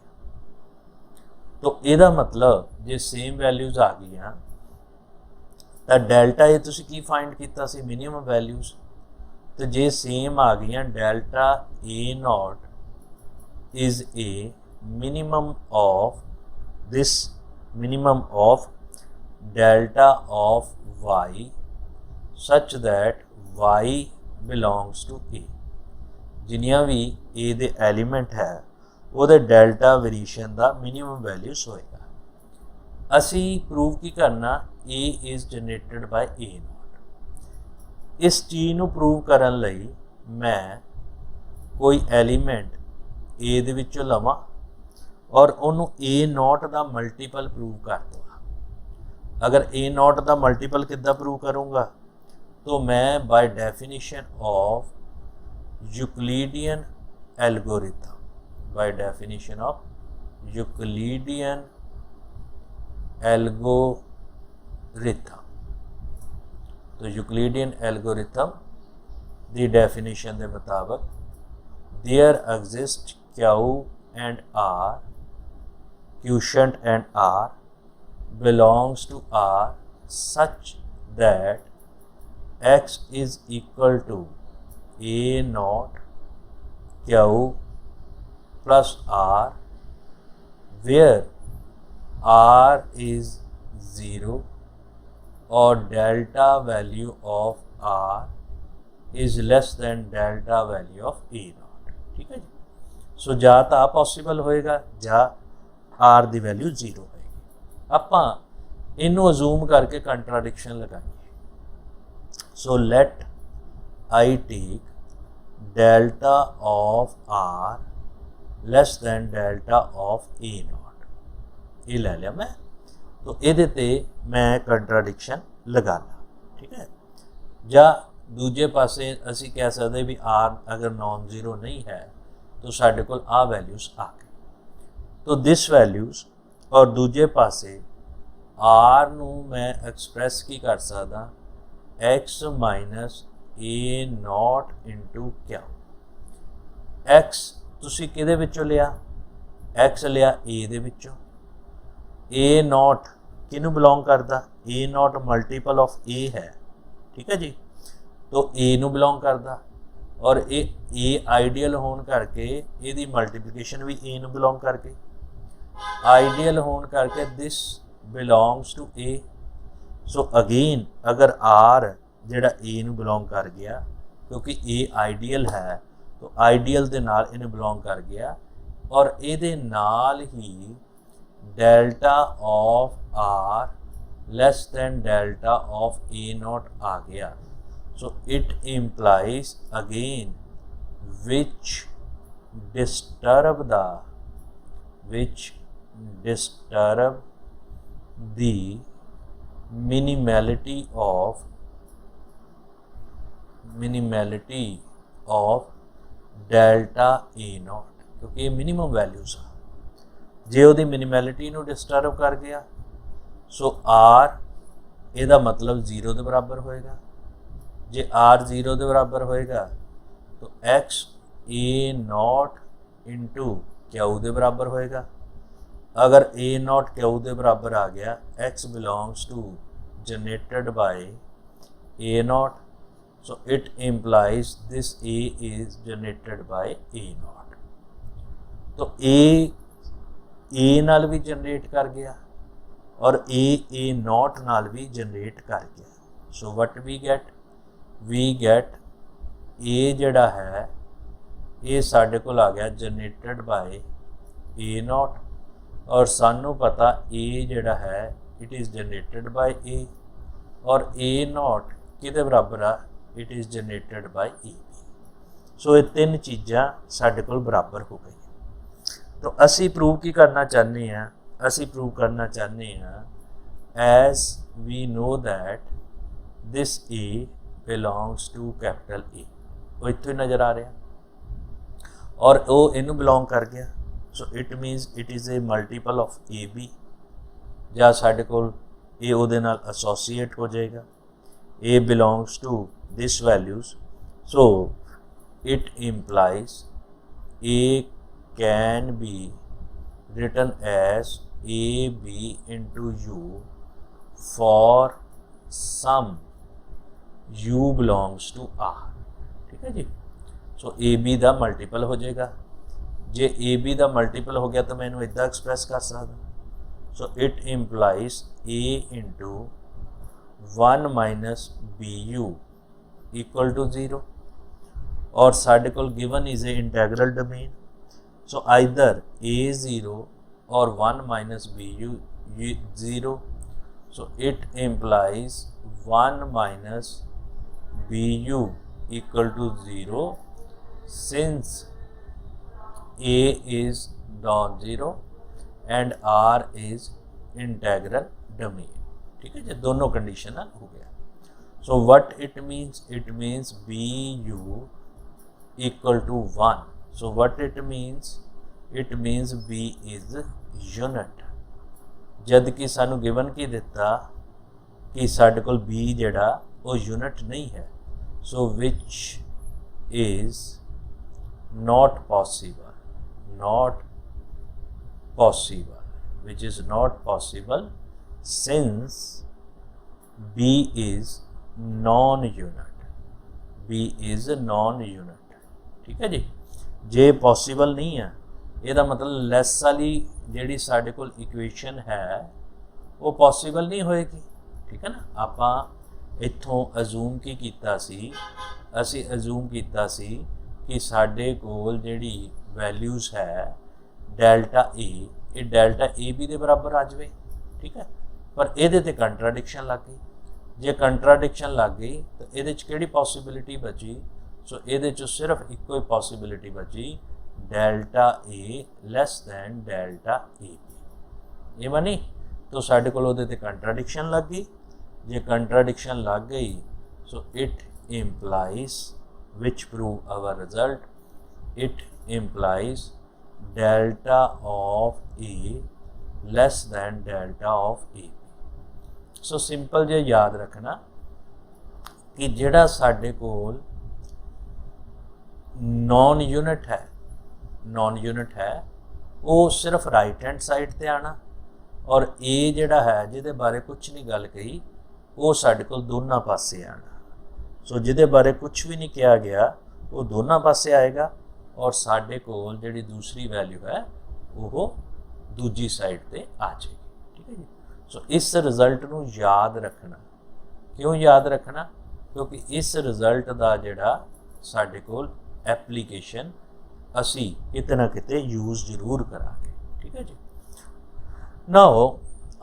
S1: तो यदा मतलब जे सेम वैल्यूज़ आ गई तो डेल्टा ए तुसीं की फाइंड किया सी, मिनिमम वैल्यूज़। तो जे सेम आ गई delta A not is a minimum of delta of y such that y belongs to a। जिन्नियां भी a दे एलिमेंट है वो डेल्टा वेरिएशन का मिनिमम वैल्यूज होएगा। असी प्रूव की करना a is generated bye a not. इस चीज़ को प्रूव करन लई मैं कोई एलीमेंट a दे विचों लवां और उन्होंने ए नॉट का मल्टीपल प्रूव कर दूँगा। अगर ए नॉट का मल्टीपल किद्दां प्रूव करूँगा, तो मैं by definition of Euclidean algorithm, by definition of Euclidean algorithm, तो यूक्लिडियन एल्गोरिथम दी डेफिनेशन के मुताबिक there exist q and r, quotient and r belongs to R such that X is equal to A naught Q plus R, where R is 0 or delta value of R is less than delta value of A naught। ठीक है जी। सो ਜਾਂ ਤਾਂ possible होएगा ਜਾਂ R ਦੀ value 0 होएगी। ਆਪਾਂ ਇਹਨੂੰ ਅਜ਼ੂਮ ਕਰਕੇ ਕੰਟਰਾਡਿਕਸ਼ਨ ਲਗਾਈਏ। ਸੋ light I take delta of R less than delta of A note, ਇਹ ਲੈ ਲਿਆ ਮੈਂ, तो ਇਹਦੇ ਤੇ ਮੈਂ ਕੰਟਰਾਡਿਕਸ਼ਨ ਲਗਾ ਲਾ। ਠੀਕ ਹੈ। ਜਾਂ ਦੂਜੇ ਪਾਸੇ ਅਸੀਂ ਕਹਿ ਸਕਦੇ ਵੀ ਆਰ ਅਗਰ ਨॉन ਜ਼ੀਰੋ ਨਹੀਂ ਹੈ ਤਾਂ ਸਾਡੇ ਕੋਲ ਆ ਵੈਲਿਊਜ਼ ਆ ਗਈ। तो दिस वैल्यूज़ और दूजे पासे आर नू मैं एक्सप्रैस की कर सकता x minus A not into क्या। एक्स तुसी किहदे विचों लिया, एक्स लिया ए दे विचों। ए नॉट किनू बिलोंग करता, ए नॉट मल्टीपल ऑफ ए है। ठीक है जी। तो ए नू बिलोंग करता और ए आइडियल होने करके इहदी मल्टीप्लिकेशन भी ए नू बिलोंग करके, आइडियल होने करके this belongs to A. So again अगर आर जिहड़ा ए नू बिलोंग कर गया, क्योंकि ए आइडियल है तो आइडियल दे नाल इन्हें बिलोंग कर गया, और इहदे नाल ही delta of are less than delta of a not आ गया। So it implies again which disturb the minimality of delta A naught, क्योंकि ये मिनिमम वैल्यूज आ, जे वो मिनिमैलिटी नू डिस्टर्ब कर गया सो आर ਇਹਦਾ मतलब 0 के बराबर होएगा। जे आर 0 के बराबर होएगा तो x A not into Q के बराबर होएगा। अगर ए नॉट क्यू के बराबर आ गया, x belongs to generated by A naught, so it implies this A is generated by A naught. तो ए नाल भी जनरेट कर गया और ए नॉट नाल भी जनरेट कर गया। So what we get A जिहड़ा है ये साडे कोल आ गया जनरेटेड बाय ए नॉट, और सानू पता ए जिहड़ा है it is generated by a, और ए नॉट किहदे बराबर आ, it is generated by a b. So ये तीन चीज़ां साडे कोल बराबर हो गई। तो असी प्रूव की करना चाहते हैं, असी प्रूव करना चाहते हैं as we know that this a belongs to capital A, वो इत्थों ही नज़र आ रहा और वो इनू बिलोंग कर गया। So it means it is a multiple of A b, ਜਾਂ ਸਾਡੇ ਕੋਲ ਇਹ ਉਹਦੇ ਨਾਲ ਐਸੋਸੀਏਟ ਹੋ ਜਾਏਗਾ। A belongs to this values, so it implies A can be written as AB into U for some U belongs to R। ठीक है जी। सो AB का मल्टीपल हो जाएगा। जे AB का मल्टीपल हो गया तो मैं इन्हू इदा एक्सप्रैस कर सकता। So it implies A into 1 minus BU equal to 0, और साढ़े कोल given is a integral domain. So either A0 और 1 minus BU 0, so it implies 1 minus BU equal to 0 since A is non-zero and R is integral domain. ठीक है जी, दोनों condition हो गया। So what it means? It means BU equal to 1. So what it means? It means B is unit. जद कि सानू given की दिता कि साडे कोल B जिहड़ा वो यूनिट नहीं है. So which is not possible, which is not possible since B is non-unit. B is non-unit. ठीक है जी. जे पॉसिबल नहीं है ਇਹਦਾ ਮਤਲਬ ਲੈਸ ਵਾਲੀ ਜਿਹੜੀ ਸਾਡੇ ਕੋਲ ਇਕੁਏਸ਼ਨ ਹੈ ਉਹ ਪੋਸੀਬਲ ਨਹੀਂ ਹੋਏਗੀ. ਠੀਕ ਹੈ ਨਾ. ਆਪਾਂ ਇੱਥੋਂ ਅਜ਼ੂਮ ਕੀ ਕੀਤਾ ਸੀ? ਅਸੀਂ ਅਜ਼ੂਮ ਕੀਤਾ ਸੀ ਕਿ ਸਾਡੇ ਕੋਲ ਜਿਹੜੀ ਵੈਲਿਊਜ਼ ਹੈ ਡੈਲਟਾ ਏ, ਇਹ ਡੈਲਟਾ ਏ ਬੀ ਦੇ ਬਰਾਬਰ ਆ ਜਾਵੇ. ਠੀਕ ਹੈ. ਪਰ ਇਹਦੇ ਤੇ ਕੰਟਰਾਡਿਕਸ਼ਨ ਲੱਗ ਗਈ. ਜੇ ਕੰਟਰਾਡਿਕਸ਼ਨ ਲੱਗ ਗਈ ਤਾਂ ਇਹਦੇ 'ਚ ਕਿਹੜੀ ਪੋਸੀਬਿਲਿਟੀ ਬਚੀ? ਸੋ ਇਹਦੇ 'ਚ ਸਿਰਫ ਇੱਕੋ ਹੀ ਪੋਸੀਬਿਲਿਟੀ ਬਚੀ, delta A less than delta A B. ये बनी तो साढ़े को कंट्राडिक्शन लग गई. जे कंट्राडिक्शन लग गई so it implies which prove our result, it implies delta of a less than delta of A b. So simple जे याद रखना कि जिहड़ा साढ़े कोल नॉन यूनिट है, नॉन यूनिट है वो सिर्फ राइट हैंड साइड ते आना, और ए जिहड़ा है जिहदे बारे कुछ नहीं गल कही वो साडे कोल दोनों पासे आना. सो जिहदे बारे कुछ भी नहीं कहा गया वो दोनों पासे आएगा, और साडे कोल जिहड़ी दूसरी वैल्यू है वो दूजी साइड ते आ जाएगी. ठीक है जी. सो इस रिजल्ट नूं याद रखना. क्यों याद रखना? क्योंकि इस रिजल्ट का जिहड़ा साडे कोल एप्लीकेशन असी किते ना किते यूज़ जरूर करांगे. ठीक है जी. नाउ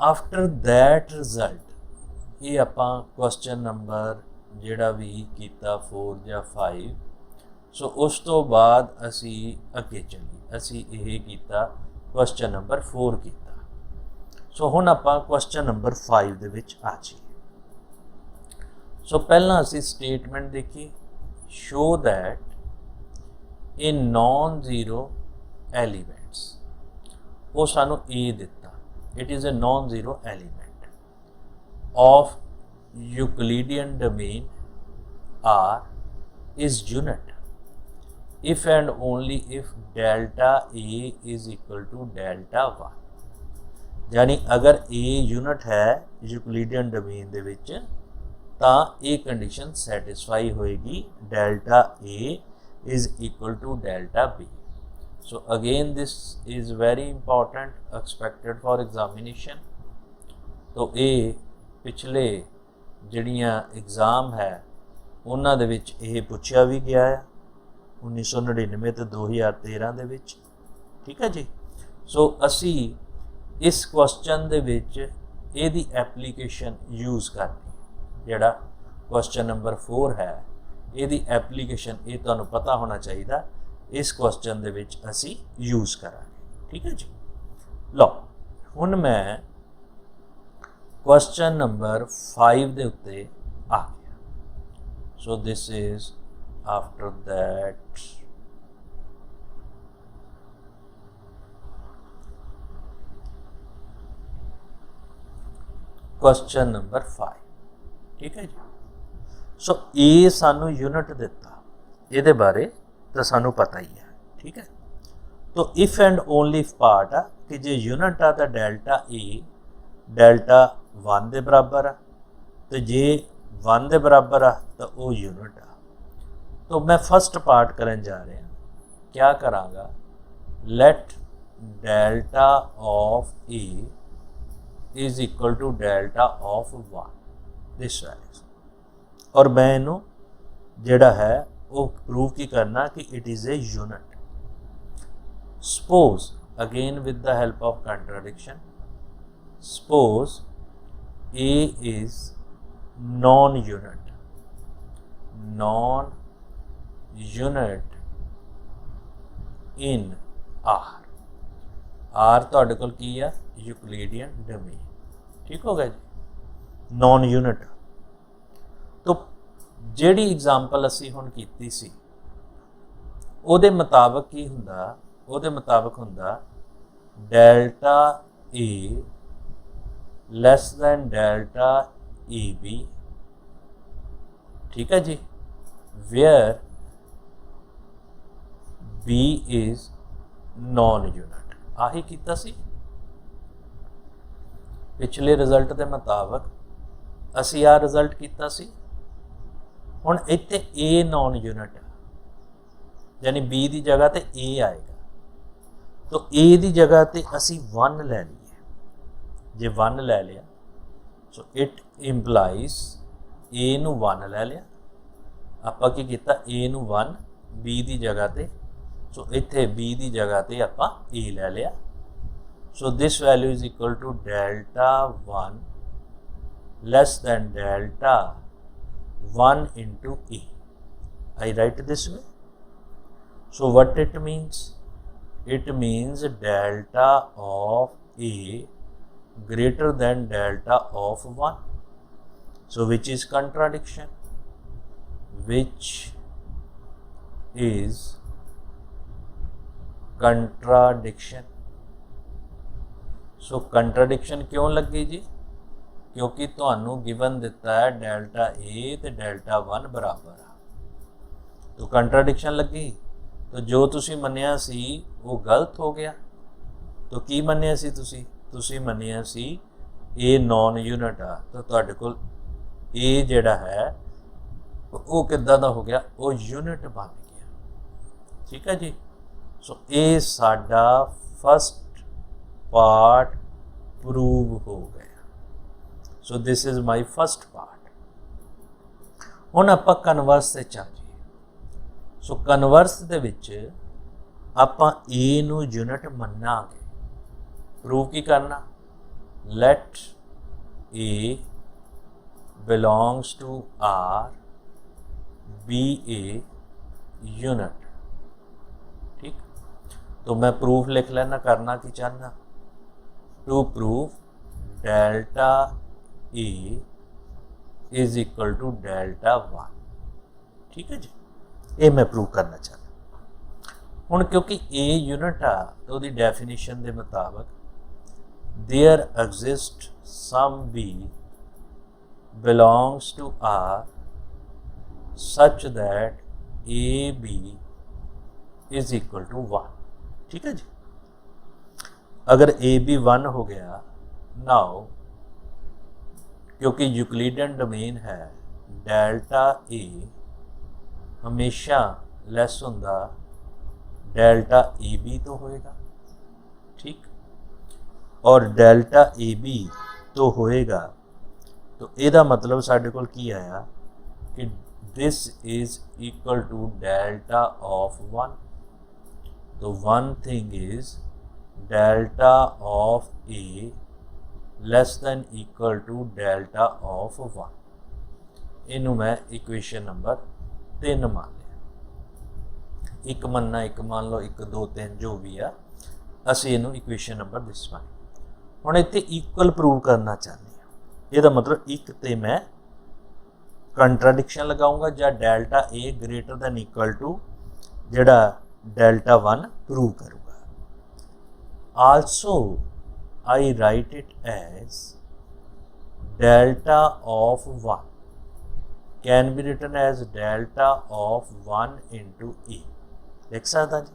S1: आफ्टर दैट रिजल्ट ये आपां क्वेश्चन नंबर जिहड़ा भी कीता 4 या 5, सो उस तो बाद असी अगे चली असी ये कीता क्वेश्चन नंबर 4 कीता. सो हुण आपां क्वेश्चन नंबर 5 दे विच आ जाइए. सो पहला असी स्टेटमेंट देखी, show that in non-zero elements, वो सानू ए दिता, it is a non-zero element of Euclidean domain R is unit if and only if delta A is equal to delta 1. यानी अगर A यूनिट है यूक्लिडियन डोमेन दे विच तां ये condition satisfy होएगी, delta A is equal to delta B. So again this is very important, expected for examination. तो ये पिछले ਜਿਹੜੀਆਂ एग्जाम है ਉਹਨਾਂ ਦੇ ਵਿੱਚ ਇਹ ਪੁੱਛਿਆ ਵੀ ਗਿਆ ਹੈ 1999 ਤੇ 2013 ਦੇ ਵਿੱਚ. ਠੀਕ ਹੈ ਜੀ. ਸੋ ਅਸੀਂ ਇਸ ਕੁਐਸਚਨ ਦੇ ਵਿੱਚ ਇਹਦੀ ਐਪਲੀਕੇਸ਼ਨ ਯੂਜ਼ ਕਰਨੀ. ਜਿਹੜਾ ਕੁਐਸਚਨ ਨੰਬਰ 4 ਹੈ ਇਹਦੀ ਐਪਲੀਕੇਸ਼ਨ ਇਹ ਤੁਹਾਨੂੰ ਪਤਾ ਹੋਣਾ ਚਾਹੀਦਾ, ਇਸ ਕੁਐਸਚਨ ਦੇ ਵਿੱਚ ਅਸੀਂ ਯੂਜ਼ ਕਰਾਂਗੇ. ਠੀਕ ਹੈ ਜੀ. ਲਓ ਹੁਣ ਮੈਂ ਕੁਐਸਚਨ ਨੰਬਰ 5 ਦੇ ਉੱਤੇ ਆ ਗਿਆ. So this is after that question number 5. ठीक है जी. सो ए सानू यूनिट दिता, ये बारे तो सानू पता ही है. ठीक है. तो if and only if part आ कि जे यूनिट आ तो डेल्टा ए डेल्टा 1 के बराबर आ, तो जे 1 के बराबर आ तो वो यूनिट आ. तो मैं फर्स्ट पार्ट करन जा रहा, क्या करांगा, let delta of a is equal to delta of 1 this value, और मैं इनू जिहड़ा है वो प्रूव की करना कि it is a unit. Suppose again with the help of contradiction, suppose A is non unit in R. R तुहाडे कोल की है, यूक्लिडियन डोमेन. ठीक हो गया जी. नॉन यूनिट तो ਜਿਹੜੀ एग्जाम्पल ਅਸੀਂ ਹੁਣ ਕੀਤੀ ਸੀ ਉਹਦੇ ਮੁਤਾਬਕ ਕੀ ਹੁੰਦਾ, ਉਹਦੇ ਮੁਤਾਬਕ ਹੁੰਦਾ delta A less than delta AB, ठीक है जी, where B is non unit. आही कीता सी पिछले रिजल्ट के मुताबिक असी आ रिजल्ट कीता सी। हुण इत्थे A नॉन यूनिट है, यानी B की जगह ते A आएगा, तो A की जगह ते असी 1 लै लीए। जे 1 लै लिया सो इट इंप्लाइज A नूं 1 लै लिया, आपां की कीता A नूं 1 B की जगह ते, सो इत्थे B की जगह ते आपां A लै लिया। So this value is equal to delta 1 less than delta 1 into A. I write this way. So what it means? It means delta of A greater than delta of 1. So which is contradiction? Which is contradiction? So contradiction क्यों लगी जी? क्योंकि तुहानू given दिता है delta A ते delta 1 बराबर आ, तो contradiction लगी। तो जो तुसी मन्निया सी वो गलत हो गया। तो की मन्निया सी तुसी मन्निया सी A नॉन यूनिट आ, तो तुहाडे कोल A जिहड़ा है वो किद्दां दा हो गया, वो यूनिट बन गया। ठीक है जी। सो ये साडा फस्ट पार्ट प्रूव हो गया। So this is my first part. हुण आपां कन्वर्स ते चल जाइए। सो कन्वर्स दे विच आपां A नूं यूनिट मन्नांगे। प्रूव की करना, let A belongs to R be a unit. ठीक, तो मैं प्रूफ लिख लेना, करना की चाहना, to prove delta A is equal to delta 1। ठीक है जी, ये मैं प्रूव करना चाहता। हुण क्योंकि A यूनिट आ तो उसकी डेफिनेशन के मुताबिक there exist some B belongs to R such that AB is equal to 1। ठीक है जी। अगर AB 1 हो गया, नाउ क्योंकि यूक्लिडियन डोमेन है, डेल्टा A हमेशा लैस होंदा डेल्टा AB तो होएगा। ठीक, और डेल्टा AB तो होएगा, तो ਇਹਦਾ मतलब साडे कोल की आया कि this is equal to delta of 1। तो one thing is delta of A less than equal to delta of 1। इनू मैं इक्वेशन नंबर 3 मान लिया। एक मनना, एक मान लो, 1 2 3 जो भी आ, असी इनू इक्वेशन नंबर 10 मान। हुण इत्थे इक्वल प्रूव करना चाहते हैं, ਇਹਦਾ मतलब एक ते मैं कंट्राडिक्शन लगाऊंगा या delta A greater than equal to जिहड़ा डेल्टा 1 प्रूव करूँगा। Also I write it as delta of 1 can be written as delta of 1 into A। लिख सकदा जी?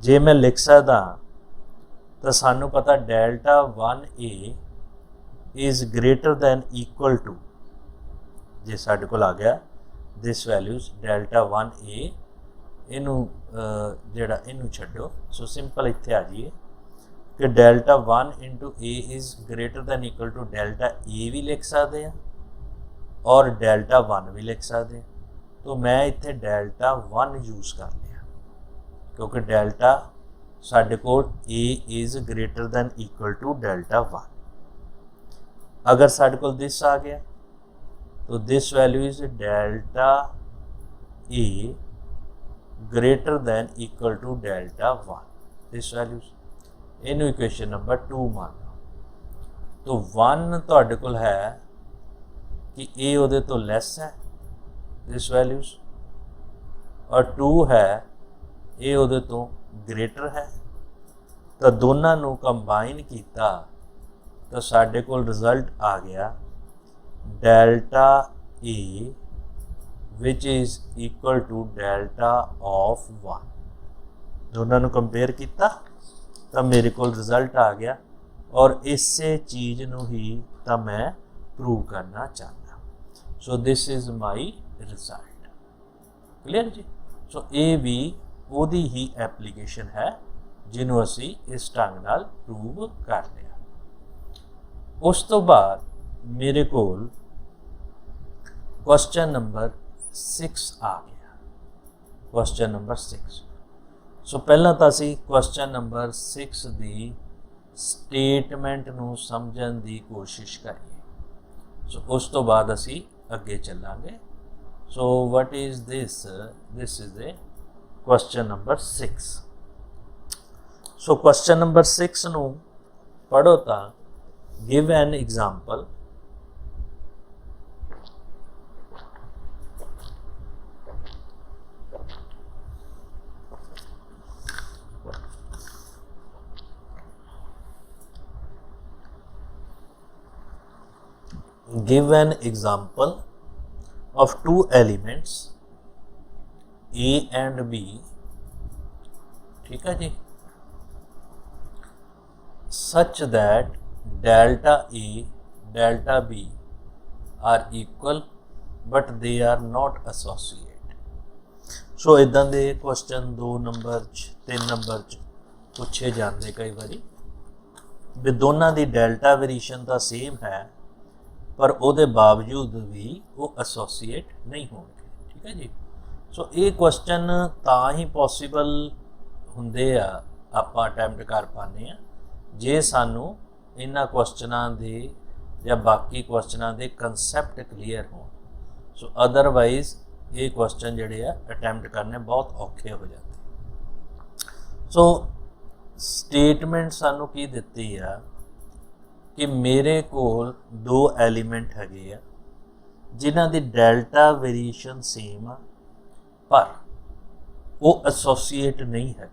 S1: जे मैं लिख सकदा तो सानू पता delta 1A is greater than equal to, जे साडे कोल आ गया दिस वैल्यूज डेल्टा 1A, इनू जिहड़ा इनू छड्डो, सो सिंपल इत्थे आ जाइए कि delta 1 into A is greater than equal to delta A भी लिख सकते हैं और डेल्टा 1 भी लिख सकते हैं। तो मैं इत्थे डेल्टा 1 यूज़ कर लिया क्योंकि डेल्टा साडे कोल A is greater than equal to delta 1। अगर साडे कोल दिस आ गया तो this value is delta A greater than equal to delta 1। This values इनू इक्वेशन नंबर 2 मान लो। तो 1 तुहाडे कोल है कि ए उहदे तो लैस है दिस वैल्यूज़ और 2 है ए उहदे तो ग्रेटर है। तो दोनों नू कंबाइन किया तो साडे कोल रिजल्ट आ गया delta A which is equal to delta of 1। दोनों नू कंपेयर किया तो मेरे को रिजल्ट आ गया और इसे चीज़ नू ही तो मैं प्रूव करना चाहता। So this is my result. Clear जी। सो ये भी ਉਹਦੀ ही एप्लीकेशन है जिन्हों असी इस ढंग नाल प्रूव कर लिया। उस तो बाद मेरे को क्वेश्चन नंबर 6 आ गया। क्वेश्चन नंबर 6 सो पहला तो असी क्वेश्चन नंबर 6 की स्टेटमेंट नू समझण की कोशिश करिए। सो उस तो बाद असी अगे चलांगे। So what is this is a question number 6। So question number 6 नू पढ़ो तो give an example give an example of two elements A and B। ठीक है जी। such that delta A delta B are equal but they are not associate। सो इदां दे question 2 number 3 number पूछे जाते कई बारी भी दोनों की डेल्टा वेरिएशन तो सेम है पर ਉਹਦੇ बावजूद भी वो एसोसीएट नहीं होंगे। ठीक है जी। सो ये क्वेश्चन ਤਾਂ ही पॉसीबल ਹੁੰਦੇ ਆ ਆਪਾਂ ਅਟੈਂਪਟ कर पाने ਆ ਜੇ ਸਾਨੂੰ ਇਹਨਾਂ ਕੁਐਸਚਨਾਂ ਦੇ ਜਾਂ ਬਾਕੀ ਕੁਐਸਚਨਾਂ ਦੇ ਕਨਸੈਪਟ ਕਲੀਅਰ ਹੋਣ। ਸੋ ਅਦਰਵਾਈਜ਼ ਇਹ ਕੁਐਸਚਨ ਜਿਹੜੇ ਆ ਅਟੈਂਪਟ ਕਰਨੇ ਬਹੁਤ ਔਖੇ ਹੋ ਜਾਂਦੇ। ਸੋ ਸਟੇਟਮੈਂਟ ਸਾਨੂੰ ਕੀ ਦਿੱਤੀ ਆ कि मेरे कोल 2 एलीमेंट है जिन्हां दी डेल्टा वेरिएशन सेम आ पर वो एसोसीएट नहीं है।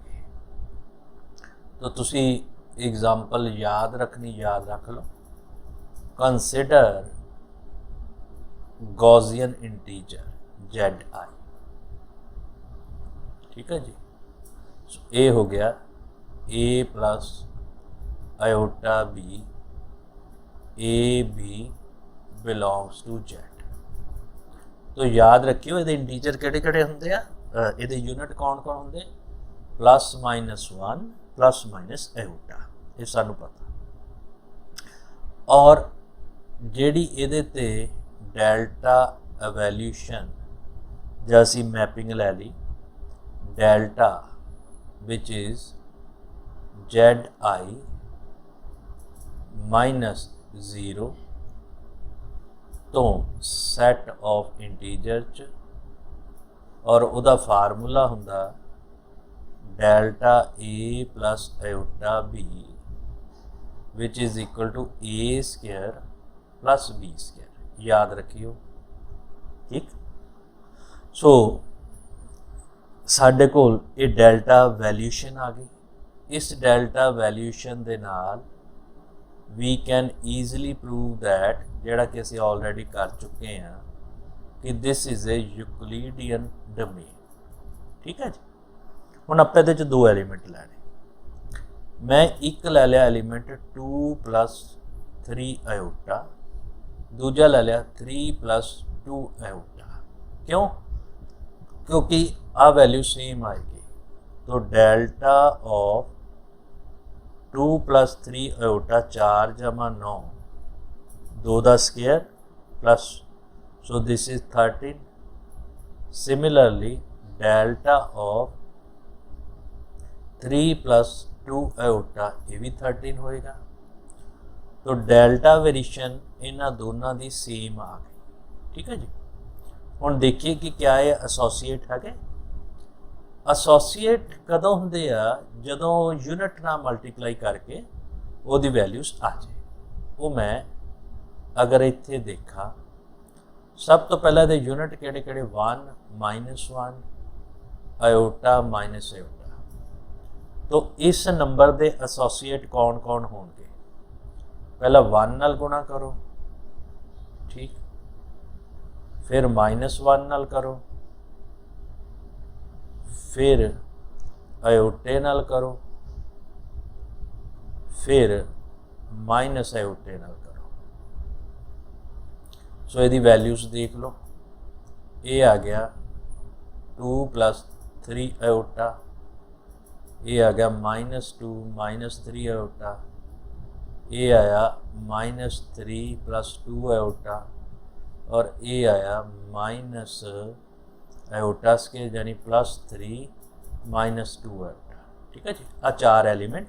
S1: तो तुसी एग्जाम्पल याद रखनी, याद रख लो। Consider Gaussian integer ZI। ठीक है जी। ए हो गया A plus iota B a b belongs to Z। तो याद रखियो ये इंटीजर किहड़े किहड़े हुंदे आ, ये यूनिट कौन कौन होंगे plus minus 1 plus minus iota ये सानू पता। और जिहड़ी इहदे ते डेल्टा एवैल्यूशन जां असीं मैपिंग लै ली delta which is ZI minus 0 तो सैट ऑफ इंटीजर च और उदा फार्मूला हुंदा delta A plus iota B which is equal to A square plus B square. याद रखियो। ठीक। सो साडे कोल ये डेल्टा वैल्यूशन आ गई। इस डेल्टा वैल्यूशन दे नाल we can easily prove that जोड़ा कि असी ऑलरेडी कर चुके हैं कि this is a Euclidean domain. ठीक है जी। हुण आपां इहदे 2 एलीमेंट लैने। मैं एक लै लिया एलीमेंट 2 प्लस 3 आयोटा, दूजा लै लिया 3 प्लस 2 आयोटा। क्यों? क्योंकि आ वैल्यू सेम आएगी। तो डेल्टा ऑफ 2 प्लस 3 आयोटा 4 जमा 9 2 का square plus so this is 13। Similarly delta of 3 plus 2 iota ये भी 13 होएगा। तो डेल्टा वेरिएशन इन्हां दोनों की सेम आ गई। ठीक है जी। हुण देखिए कि क्या ये एसोसीएट है। एसोसीएट कदों होंदे आ जदों यूनिट नाल मल्टीप्लाई करके वो वैल्यूज़ आ जाए। वो मैं अगर इत्थे देखा सब तो पहले दे यूनिट किहड़े किहड़े 1 -1 आयोटा माइनस आयोटा। तो इस नंबर के एसोसीएट कौन कौन होंगे? पहला 1 नाल गुणा करो, ठीक, फिर -1 नाल करो, फिर आयोटे नाल करो, फिर माइनस आयोटे नाल करो। सो यदि वैल्यूज देख लो, ये आ गया 2 + 3 आयोटा, ये आ गया -2 - 3 आयोटा, ये आया -3 + 2 आयोटा, और ये आया माइनस आयोटा स्केयर यानी +3 - 2 आयोटा। ठीक है जी, आ 4 एलीमेंट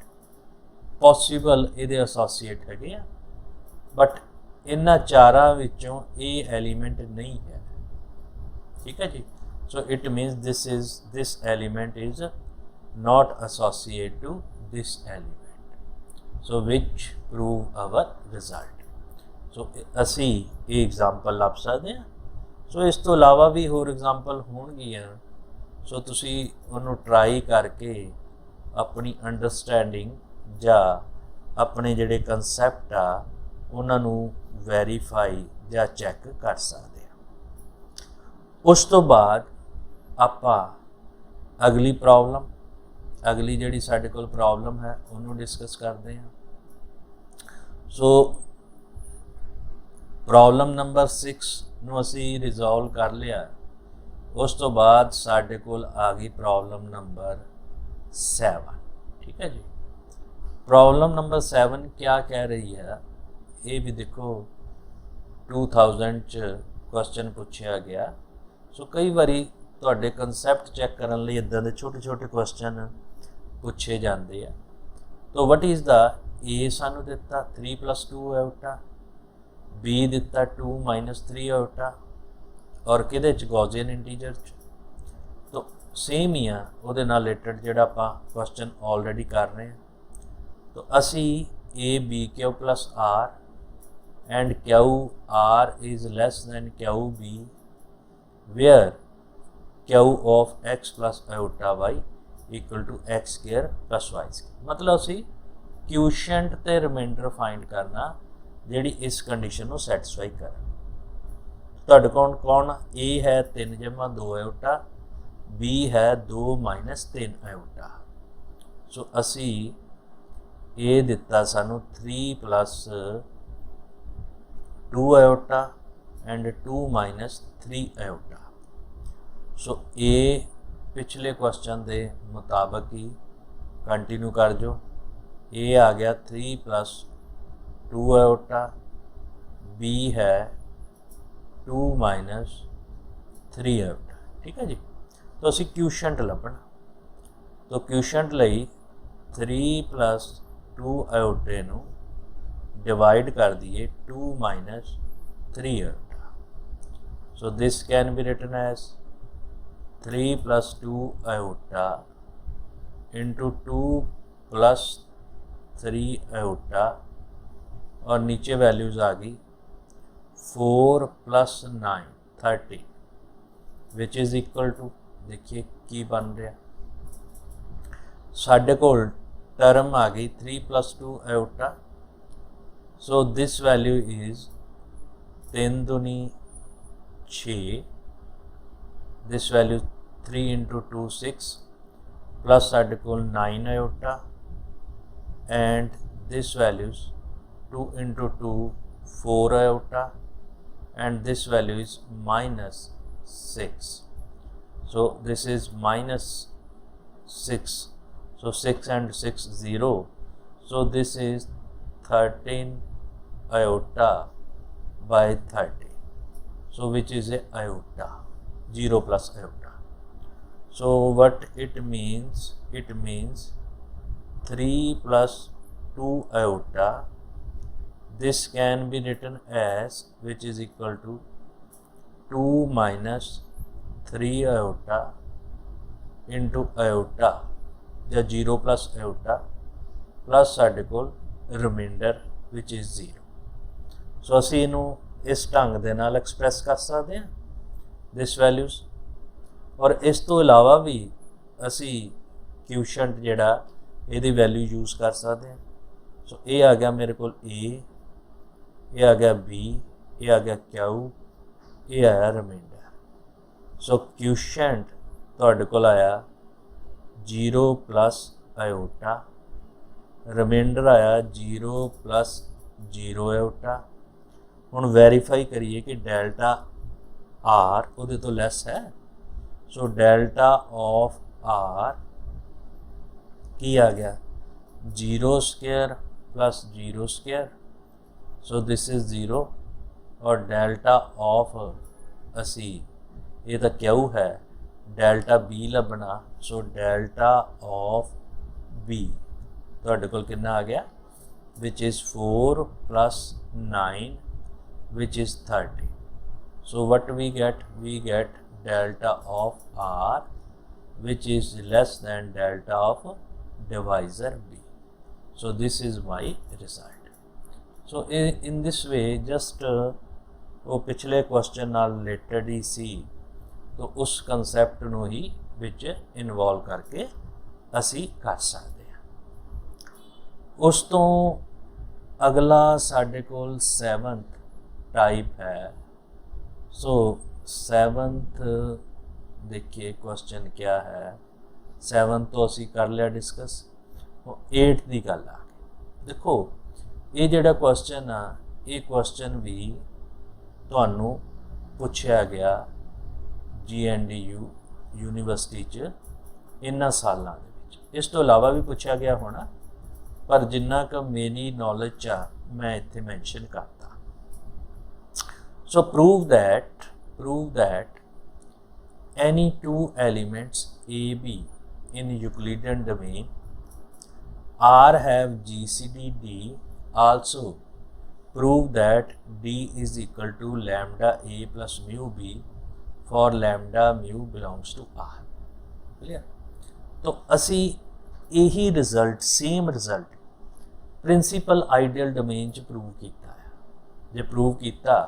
S1: पॉसीबल ये एसोसीएट है, बट इन्हां चारां विचों ये एलीमेंट नहीं है। ठीक है जी, so it means this element is not associate to this element, so which prove our result. So असी ये एग्जाम्पल लभ सकते हैं। सो इस तो इलावा भी होर एग्जाम्पल होणगियां, सो तुसी उन्होंने ट्राई करके अपनी अंडरस्टैंडिंग या अपने जिहड़े कंसैप्ट आ उन्होंने वैरीफाई या चैक कर सकते हैं। उस तो बाद आपां अगली प्रॉब्लम, अगली जिहड़ी साडे कोल प्रॉब्लम है उन्होंने डिस्कस करते हैं। सो प्रॉब्लम नंबर 6 नूं असीं रिजॉल्व कर लिया। उस तो बाद साडे कोल आ गई प्रॉब्लम नंबर 7। ठीक है जी, प्रॉब्लम नंबर 7 क्या कह रही है, ये भी देखो 2000 क्वेश्चन पूछा गया। सो कई बारी तुहाडे कंसैप्ट चैक करने लई इदां दे छोटे छोटे क्वेश्चन पूछे जाते हैं। तो वट इज़ द ए सानू दिता 3 + 2 आयोटा, बी दिता 2 - 3 आयोटा, और किहदे च गॉसियन इंटीजर च। तो सेम ही आ उहदे नाल रिलेटेड जिहड़ा आपां क्वेश्चन ऑलरेडी कर रहे हैं। तो असी A B Q + R and Q R is less than Q B where Q of x + iota y = x² + y²। मतलब असी क्यूशेंट ते रिमाइंडर फाइंड करना जिहड़ी इस कंडीशन को सैटिस्फाई कर। तुहाडे कोल कौन ए है 3 + 2 आयोटा, बी है 2 - 3 आयोटा। सो असी ए दिता सानू 3 + 2 आयोटा एंड 2 - 3 आयोटा। सो ए पिछले क्वेश्चन के मुताबिक ही कंटिन्यू कर जो। ए आ गया 3 + 2 आयोटा, बी है 2 - 3 आयोटा। ठीक है जी, तो असी क्यूशेंट लभना। तो क्यूशेंट लई 3 + 2 आयोटे नूं डिवाइड कर दिए 2 - 3 iota. So this can be written as 3 + 2 iota into 2 + 3 iota, और नीचे वैल्यूज़ आ गई 4 + 9 30 विच इज़ इक्वल टू, देखिए की बन रहा, साढ़े कोल टर्म आ गई 3 + 2 iota. So this value is 3 दूनी 6, दिस वैल्यू 3 × 2 6 प्लस साढ़े कोल 9 iota, and this values 2 × 2 4 iota, and this value is -6. So this is -6. So 6 and 6 0. So this is 13 iota by 30. So which is a iota, 0 plus iota. So what it means? It means 3 plus 2 iota. This can be written as, which is equal to 2 minus 3 iota into iota या 0 plus iota plus साढ़े कोल reminder which is 0. सो असी इनू इस ढंग दे नाल express कर सकते हैं दिस वैल्यूज़। और इस तो इलावा भी असी क्यूशंट जिहड़ा इहदी वैल्यू यूज़ कर सकते हैं। सो ये आ गया मेरे को ए, ये आ गया बी, ये आ गया क्यू, ये आया रिमाइंडर। सो क्यूशंट तुहाडे कोल आया 0 प्लस आयोटा, रिमाइंडर आया 0 प्लस 0 आयोटा। हुण वैरीफाई करिए कि डेल्टा आर उहदे तो लैस है। सो डेल्टा ऑफ आर की आ गया 0 square plus 0 square, so this is 0। और डेल्टा ऑफ असी ये तो क्यू है, डेल्टा बी लभना। सो डेल्टा ऑफ बी तुहाडे कोल कितना आ गया, which is 4 plus 9 which is 30। So what we get delta of r which is less than delta of divisor b. So this is my result. So in this way just वो पिछले question नाल related ही सी, तो उस concept नूं ही विच involve करके असी कर सकते हैं। उस तो अगला साडे कोल 7th टाइप है। सो 7th देखिए क्वेश्चन क्या है। 7th तो असी कर लिया डिस्कस। 8th की गल आ गई। देखो ये जिहड़ा क्वेश्चन आ, ये क्वेश्चन भी तुहानूं पुछया गया GNDU यूनीवर्सिटी च इन्हां सालां दे विच। इस तो इलावा भी पुछया गया होना, पर जिन्ना क मेरी नॉलेज आ मैं इत्थे मैंशन करता। सो prove that any two elements AB in Euclidean domain R have GCD D. Also prove that D is equal to lambda A plus mu B for lambda mu belongs to R. Clear? तो असी यही result, same result principal ideal domain च prove किया है। जे prove किया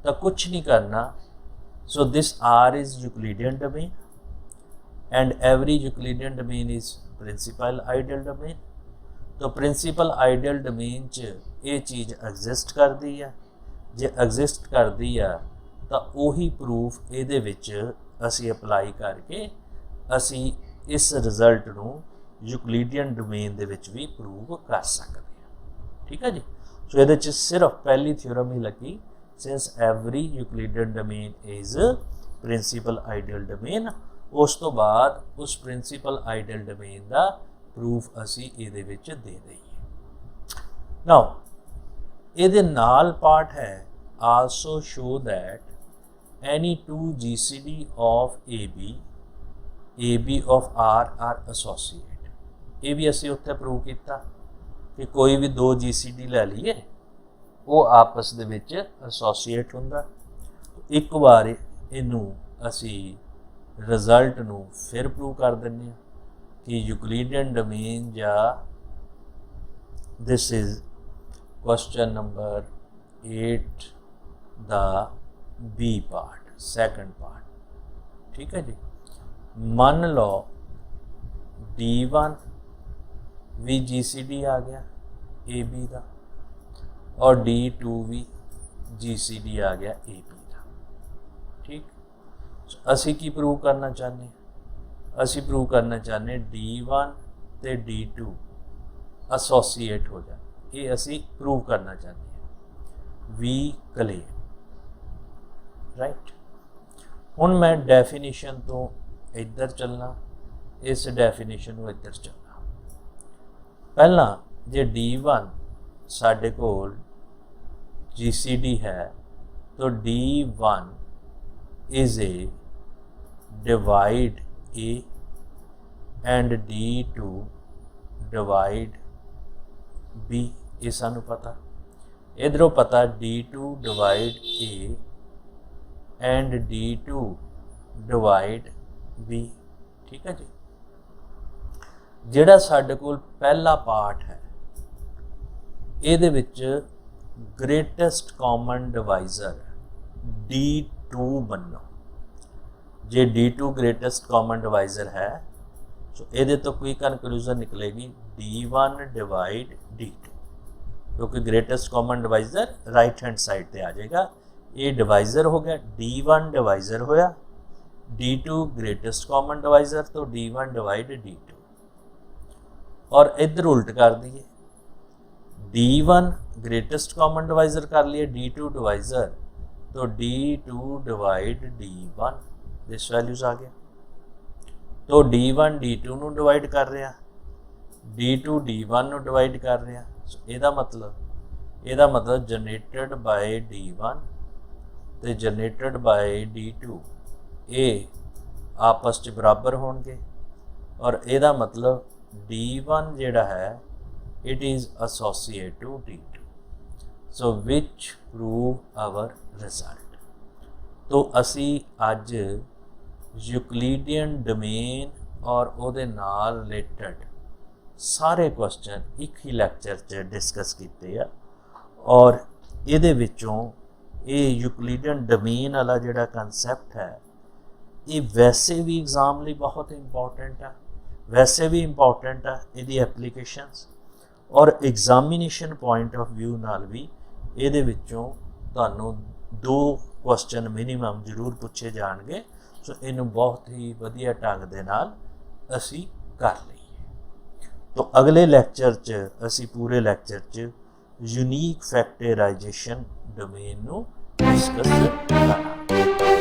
S1: तो कुछ नहीं करना। So this R is Euclidean domain and every Euclidean domain is principal ideal domain। तो principal ideal domain च ये चीज़ एग्जिस्ट करती है। जे एग्जिस्ट करती है तो उही प्रूफ ये विच असी अप्लाई करके असी इस रिजल्ट नूं यूक्लिडियन डोमेन दे विच भी प्रूव कर सकते हैं। ठीक है जी। सो ये सिर्फ पहली थ्योरम ही लगी, since every Euclidean domain is principal ideal domain। उस तो बाद उस principal ideal domain का proof असी इहदे विच दे दईए। Now इहदे नाल part है also show that any two GCD of AB of R are associate। ये भी असी उत्थे प्रूव किया कि कोई भी दो GCD ले लीए वो आपस दे विच एसोसीएट हुंदा। एक बार इनू असी रिजल्ट नू फिर प्रूव कर दिंदे कि यूक्लिडियन डोमेन या this is question number 8 the B part, second part. ठीक है जी। मान लो D1 भी GCD आ गया AB का और D2 भी GCD आ गया AB का। ठीक, असी की प्रूव करना चाहते, असी प्रूव करना चाहते D1 ते D2 एसोसीएट हो जाए, ये असी प्रूव करना चाहते हैं। We claim right. हुण मैं डेफिनेशन तो इधर चलना, इस डेफिनेशन को इधर चलना। पहला जे D1 साडे कोल GCD है तो D1 is a divide A and D2 divide B। ये सानू पता, इधरों पता D2 divide A and D2 divide B। ठीक है जी। जिहड़ा साडे कोल पहला पार्ट है इहदे which greatest common divisor D2 बनो। जे D2 ग्रेटेस्ट कॉमन डिवाइज़र है सो ये तो कोई कंक्लूजन निकलेगी D1 डिवाइड D2, क्योंकि greatest common divisor right hand side पे आ जाएगा। ये डिवाइज़र हो गया, D1 डिवाइज़र होया, D2 ग्रेटेस्ट कॉमन डिवाइज़र तो D1 डिवाइड D2, और इधर उल्ट कर दिए D1 ग्रेटेस्ट कॉमन डिवाइज़र कर लिए D2 डिवाइज़र तो D2 divide D1, this values आ गया। तो D1 D2 ਨੂੰ डिवाइड कर रहा, D2 D1 ਨੂੰ डिवाइड कर रहा। सो ਇਹਦਾ मतलब जनरेटेड बाय D1 ਤੇ जनरेटेड बाय D2 ये आपस च बराबर होणगे, और ਇਹਦਾ मतलब D1 ਜਿਹੜਾ है it is associated to D2, so which prove our result। तो असी अज यूक्लिडियन डोमेन और ਉਹਦੇ ਨਾਲ रिलेटेड सारे क्वेश्चन एक ही लैक्चर च डिस्कस किए आ, और ਇਹਦੇ ਵਿੱਚੋਂ ਇਹ यूक्लिडियन डोमेन वाला ਜਿਹੜਾ कंसैप्ट है ये वैसे भी एग्जाम ਲਈ बहुत इंपॉर्टेंट है, वैसे भी इंपॉर्टेंट है ਇਹਦੀ एप्लीकेशनस, और एग्जामिनेशन पॉइंट ऑफ व्यू नाल भी ਇਹਦੇ ਵਿੱਚੋਂ ਤੁਹਾਨੂੰ 2 क्वेश्चन मिनिमम जरूर पूछे जाएंगे। सो इन्हूं बहुत ही वधिया ढंग दे नाल असी कर लईए। तो अगले लैक्चर च असी पूरे लैक्चर च यूनीक फैक्टराइजेशन डोमेन नूं डिस्कस करांगे।